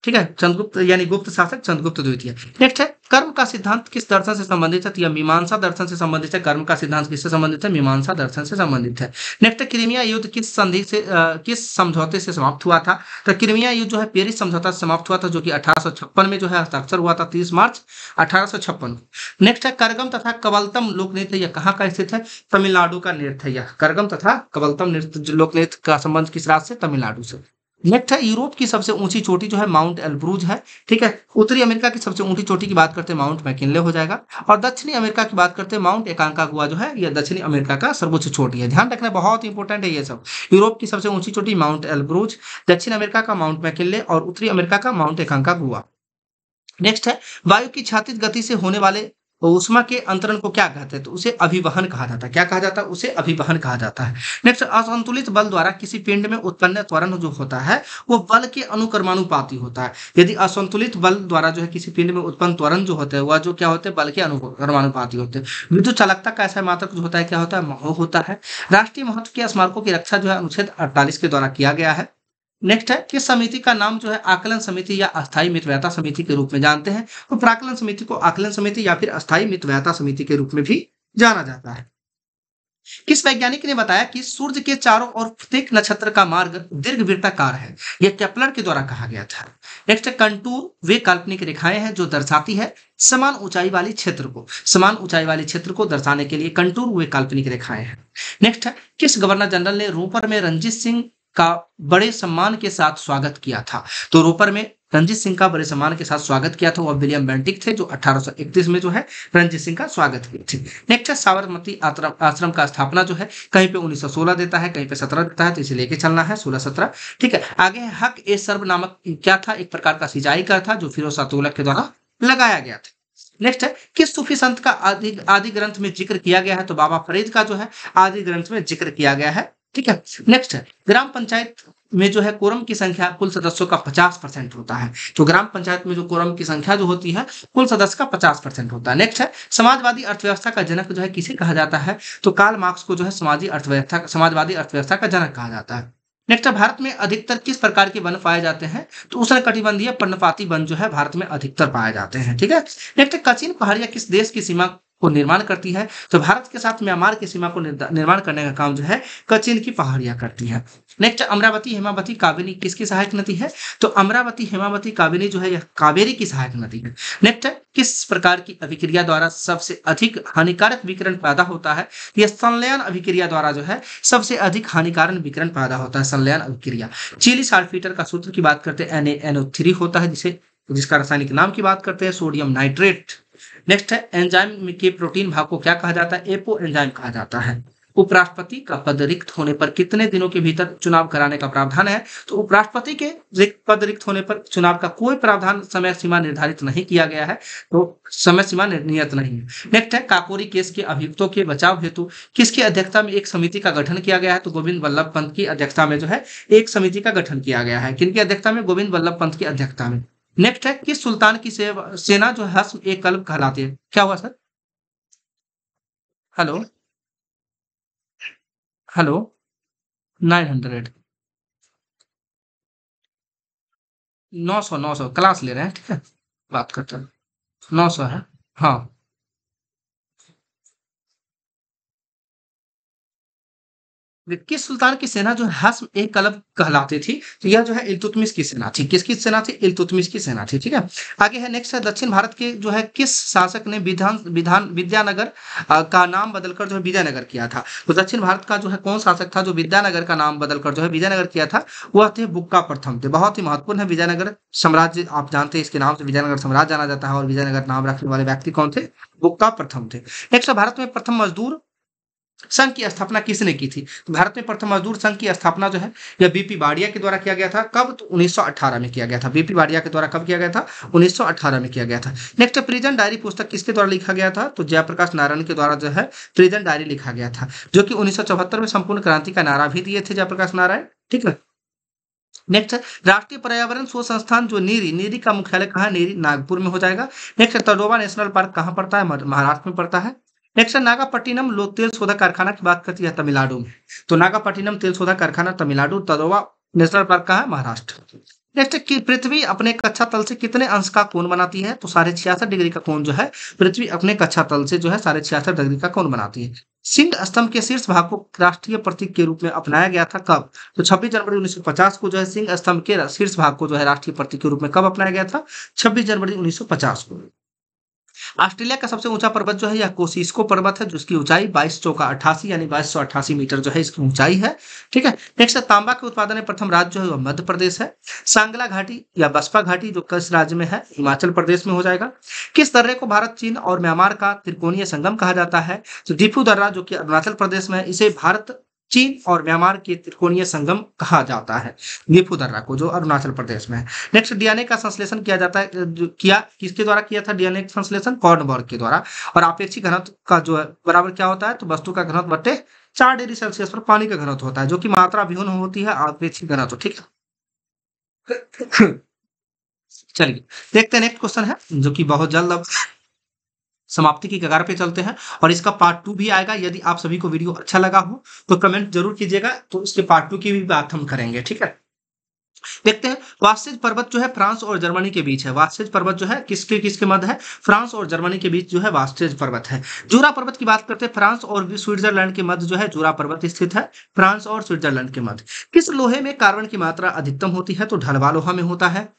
A: ठीक है, चंद्रगुप्त यानी गुप्त शासक चंद्रगुप्त द्वितीय। नेक्स्ट है कर्म का सिद्धांत किस दर्शन से संबंधित है? तो यह मीमांसा दर्शन से संबंधित है। कर्म का सिद्धांत किससे संबंधित है? मीमांसा दर्शन से संबंधित है। नेक्स्ट है क्रीमिया युद्ध किस संधि से किस समझौते से समाप्त हुआ था? तो क्रीमिया युद्ध जो है पेरिस समझौता से समाप्त हुआ था, जो कि 1856 में जो है हस्ताक्षर हुआ था, 30 मार्च 1856। नेक्स्ट है करगम तथा कबलतम लोक नृत्य यह कहाँ का स्थित है? तमिलनाडु का नृत्य है यह। करगम तथा कबलतम नृत्य लोक नृत्य का संबंध किस राज्य से? तमिलनाडु से। नेक्स्ट है यूरोप की सबसे ऊंची चोटी जो है माउंट एल्ब्रूज है। ठीक है, उत्तरी अमेरिका की सबसे ऊंची चोटी की बात करते हैं माउंट मैकिनले हो जाएगा। और दक्षिणी अमेरिका की बात करते हैं माउंट एकांकागुआ जो है यह दक्षिणी अमेरिका का सर्वोच्च चोटी है। ध्यान रखना बहुत इंपॉर्टेंट है ये सब। यूरोप की सबसे ऊंची चोटी माउंट एल्ब्रूज, दक्षिण अमेरिका का माउंट मैकिनले और उत्तरी अमेरिका का माउंट एकांकागुआ। नेक्स्ट है वायु की क्षैतिज गति से होने वाले ऊष्मा के अंतरण को क्या कहते हैं? तो उसे अभिवहन कहा जाता है। क्या कहा जाता है? उसे अभिवहन कहा जाता है। नेक्स्ट असंतुलित बल द्वारा किसी पिंड में उत्पन्न त्वरण जो होता है वो बल के अनुक्रमानुपाती होता है। यदि असंतुलित बल द्वारा जो है किसी पिंड में उत्पन्न त्वरण जो होते हैं वह जो क्या होते हैं? बल के अनुक्रमानुपाती होते हैं। विद्युत चालकता का ऐसा मात्रक जो होता है क्या होता है? महो होता है। राष्ट्रीय महत्व के स्मारकों की रक्षा जो है अनुच्छेद 48 के द्वारा किया गया है। नेक्स्ट है किस समिति का नाम जो है आकलन समिति या अस्थायी मितव्ययता समिति के रूप में जानते हैं? तो प्राक्कलन समिति को आकलन समिति या फिर अस्थायी मितव्ययता समिति के रूप में भी जाना जाता है। किस वैज्ञानिक ने बताया कि सूर्य के चारों ओर प्रत्येक नक्षत्र का मार्ग दीर्घवृत्ताकार है? यह केपलर के द्वारा कहा गया था। नेक्स्ट है कंटूर वे काल्पनिक रेखाएं हैं जो दर्शाती है समान ऊंचाई वाली क्षेत्र को। समान ऊंचाई वाले क्षेत्र को दर्शाने के लिए कंटूर वे काल्पनिक रेखाएं हैं। नेक्स्ट है किस गवर्नर जनरल ने रोपर में रंजीत सिंह का बड़े सम्मान के साथ स्वागत किया था? तो रोपर में रंजीत सिंह का बड़े सम्मान के साथ स्वागत किया था वह विलियम बेंटिक थे, जो 1831 में जो है रंजीत सिंह का स्वागत किए थे। नेक्स्ट है साबरमती आश्रम का स्थापना जो है कहीं पे 1916 देता है, कहीं पे 17 देता है, तो इसे लेके चलना है 16-17। ठीक है, आगे है हक ए सर्व नामक क्या था? एक प्रकार का सिंचाई कर था जो फिरोज शाह तुगलक के द्वारा लगाया गया था। नेक्स्ट है किस सूफी संत का आदि ग्रंथ में जिक्र किया गया है? तो बाबा फरीद का जो है आदि ग्रंथ में जिक्र किया गया है। ठीक है, नेक्स्ट है ग्राम पंचायत में जो है कोरम की संख्या कुल सदस्यों का 50% होता है। तो ग्राम पंचायत में जो कोरम की संख्या जो होती है कुल सदस्य का 50% होता है। नेक्स्ट है समाजवादी अर्थव्यवस्था का जनक जो है किसे कहा जाता है? तो कार्ल मार्क्स को जो है समाजवादी अर्थव्यवस्था का जनक कहा जाता है। नेक्स्ट है भारत में अधिकतर किस प्रकार के वन पाए जाते हैं? तो उष्णकटिबंधीय पर्णपाती वन जो है भारत में अधिकतर पाए जाते हैं। ठीक है, नेक्स्ट कचिन पहाड़ियां किस देश की सीमा को निर्माण करती है? तो भारत के साथ म्यांमार की सीमा को निर्माण करने का काम जो है कचिन की पहाड़ियां करती है। नेक्स्ट अमरावती हेमावती कावेरी किसकी सहायक नदी है? तो अमरावती हेमावती कावेरी जो है यह कावेरी की सहायक नदी है। नेक्स्ट किस प्रकार की अभिक्रिया द्वारा सबसे अधिक हानिकारक विकिरण पैदा होता है? यह संलयन अभिक्रिया द्वारा जो है सबसे अधिक हानिकारक विकिरण पैदा होता है, संलयन अभिक्रिया। चिली साल्फेटर का सूत्र की बात करते हैं NaNO3 होता है, जिसका रासायनिक नाम की बात करते हैं सोडियम नाइट्रेट। नेक्स्ट है एंजाइम के प्रोटीन भाग को क्या कहा जाता है? एपो एंजाइम कहा जाता है। उपराष्ट्रपति का पद रिक्त होने पर कितने दिनों के भीतर चुनाव कराने का प्रावधान है? तो उपराष्ट्रपति के पद रिक्त होने पर चुनाव का कोई प्रावधान समय सीमा निर्धारित नहीं किया गया है, तो समय सीमा नियत नहीं है। नेक्स्ट है काकोरी केस के अभियुक्तों के बचाव हेतु किसकी अध्यक्षता में एक समिति का गठन किया गया है? तो गोविंद वल्लभ पंत की अध्यक्षता में जो है एक समिति का गठन किया गया है। किनकी अध्यक्षता में? गोविंद वल्लभ पंत की अध्यक्षता में। नेक्स्ट है किस सुल्तान की सेना जो हस्म ए कल्ब कहलाती है? क्या हुआ सर? हेलो हेलो 900 900 क्लास ले रहे हैं। ठीक है, बात करते हैं। 900 है। हाँ, किस सुल्तान की सेना जो है हस्म ए कलब कहलाती थी? तो यह जो है इल्तुतमिश की सेना थी। किसकी सेना थी? इल्तुतमिश की सेना थी, ठीक है? आगे है नेक्स्ट है दक्षिण भारत के जो है किस शासक ने विधान विधान विद्यानगर का नाम बदलकर जो है विजयनगर किया था? तो दक्षिण भारत का जो है कौन शासक था जो विद्यानगर का नाम बदलकर जो है विजयनगर किया था? वह थे बुक्का प्रथम थे। बहुत ही महत्वपूर्ण है विजयनगर साम्राज्य, आप जानते हैं इसके नाम से विजयनगर साम्राज्य जाना जाता है और विजयनगर नाम रखने वाले व्यक्ति कौन थे? बुक्का प्रथम थे। नेक्स्ट है भारत में प्रथम मजदूर संघ की स्थापना किसने की थी? तो भारत में प्रथम मजदूर संघ की स्थापना जो है यह बीपी बाड़िया के द्वारा किया गया था। कब? तो 1918 में किया गया था। बीपी बाड़िया के द्वारा कब किया गया था? 1918 में किया गया था। नेक्स्ट प्रिजन डायरी पुस्तक किसके द्वारा लिखा गया था? तो जयप्रकाश नारायण के द्वारा जो है प्रिजन डायरी लिखा गया था, जो कि 1974 में संपूर्ण क्रांति का नारा भी दिए थे जयप्रकाश नारायण, ठीक है? नेक्स्ट है राष्ट्रीय पर्यावरण शोध संस्थान जो नीरी, नीरी का मुख्यालय कहाँ है? नीरी नागपुर में हो जाएगा। नेक्स्ट तडोबा नेशनल पार्क कहाँ पड़ता है? महाराष्ट्र में पड़ता है। नेक्स्ट है नागापट्टिनम लोक तेल शोधक कारखाना की बात करती है तमिलनाडु में। तो नागापट्टिनम तेल शोधक कारखाना तमिलनाडु, तडोबा नेशनल पार्क कहाँ है? महाराष्ट्र। नेक्स्ट कि पृथ्वी अपने कक्षा तल से कितने अंश का कोण बनाती है? तो 66.5 डिग्री का कोण जो है पृथ्वी अपने कक्षा तल से जो है 66.5 डिग्री का कोण बनाती है। सिंह स्तंभ के शीर्ष भाग को राष्ट्रीय प्रतीक के रूप में अपनाया गया था कब? तो 26 जनवरी 1950 को जो है सिंह स्तंभ के शीर्ष भाग को जो है राष्ट्रीय प्रतीक के रूप में कब अपनाया गया था? 26 जनवरी 1950 को। ऑस्ट्रेलिया का सबसे ऊंचा पर्वत जो है यह कोसिस्को पर्वत है, जिसकी ऊंचाई 22 चौका 88 यानी 2288 मीटर जो है इसकी ऊंचाई है, ठीक है? नेक्स्ट तांबा के उत्पादन में प्रथम राज्य जो है वह मध्य प्रदेश है। सांगला घाटी या बसपा घाटी जो किस राज्य में है? हिमाचल प्रदेश में हो जाएगा। किस दर्रे को भारत, चीन और म्यांमार का त्रिकोणीय संगम कहा जाता है? तो दीफू दर्रा जो कि अरुणाचल प्रदेश में है, इसे भारत, चीन और म्यांमार के त्रिकोणीय संगम कहा जाता है, दीफू दर्रा को, जो अरुणाचल प्रदेश में है। नेक्स्ट डीएनए का संश्लेषण किया जाता है, किया किसके द्वारा किया था डीएनए का संश्लेषण? कॉर्नबर्ग के द्वारा। और आपेक्षिक घनत्व का जो है बराबर क्या होता है? तो वस्तु का घनत्व बटे 4 डिग्री सेल्सियस पर पानी का घनत्व होता है, जो कि मात्रा भिन्न होती है आपेक्षिक घनत्व, ठीक है? चलिए देखते हैं नेक्स्ट क्वेश्चन है जो कि बहुत जल्द अब समाप्ति की कगार पे चलते हैं और इसका पार्ट 2 भी आएगा। यदि आप सभी को वीडियो अच्छा लगा हो तो कमेंट जरूर कीजिएगा, तो इसके पार्ट 2 की भी बात हम करेंगे, ठीक है? देखते हैं वास्तेज पर्वत जो है फ्रांस और जर्मनी के बीच है। वास्तेज पर्वत जो है किसके किसके मध्य है? फ्रांस और जर्मनी के बीच जो है वास्तेज पर्वत है। जूरा पर्वत की बात करते हैं, फ्रांस और स्विट्जरलैंड के मध्य जो है जूरा पर्वत स्थित है, फ्रांस और स्विट्जरलैंड के मध्य। किस लोहे में कार्बन की मात्रा अधिकतम होती है? तो ढलवा लोहा में होता है।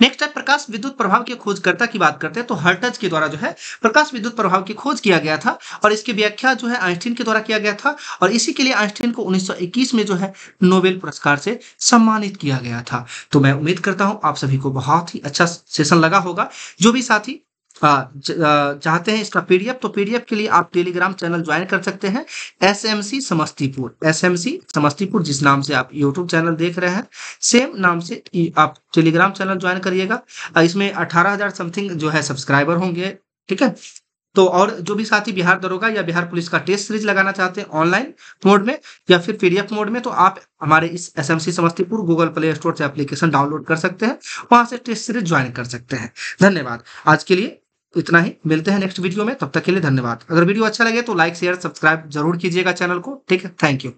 A: नेक्स्ट है प्रकाश विद्युत प्रभाव के खोजकर्ता की बात करते हैं, तो हर्टज के द्वारा जो है प्रकाश विद्युत प्रभाव की खोज किया गया था और इसकी व्याख्या जो है आइंस्टीन के द्वारा किया गया था और इसी के लिए आइंस्टीन को 1921 में जो है नोबेल पुरस्कार से सम्मानित किया गया था। तो मैं उम्मीद करता हूं आप सभी को बहुत ही अच्छा सेशन लगा होगा। जो भी साथी चाहते हैं इसका पीडीएफ, तो पीडीएफ के लिए आप टेलीग्राम चैनल ज्वाइन कर सकते हैं, एसएमसी समस्तीपुर, एसएमसी समस्तीपुर जिस नाम से आप यूट्यूब चैनल देख रहे हैं सेम नाम से आप टेलीग्राम चैनल ज्वाइन करिएगा। इसमें 18,000 समथिंग जो है सब्सक्राइबर होंगे, ठीक है? तो और जो भी साथी बिहार दरोगा या बिहार पुलिस का टेस्ट सीरीज लगाना चाहते हैं ऑनलाइन मोड में या फिर पीडीएफ मोड में, तो आप हमारे इस SMC Samastipur Google play store से एप्लीकेशन डाउनलोड कर सकते हैं, वहां से टेस्ट सीरीज ज्वाइन कर सकते हैं। धन्यवाद। आज के लिए इतना ही, मिलते हैं नेक्स्ट वीडियो में, तब तक के लिए धन्यवाद। अगर वीडियो अच्छा लगे तो लाइक शेयर सब्सक्राइब जरूर कीजिएगा चैनल को, ठीक है? Thank you.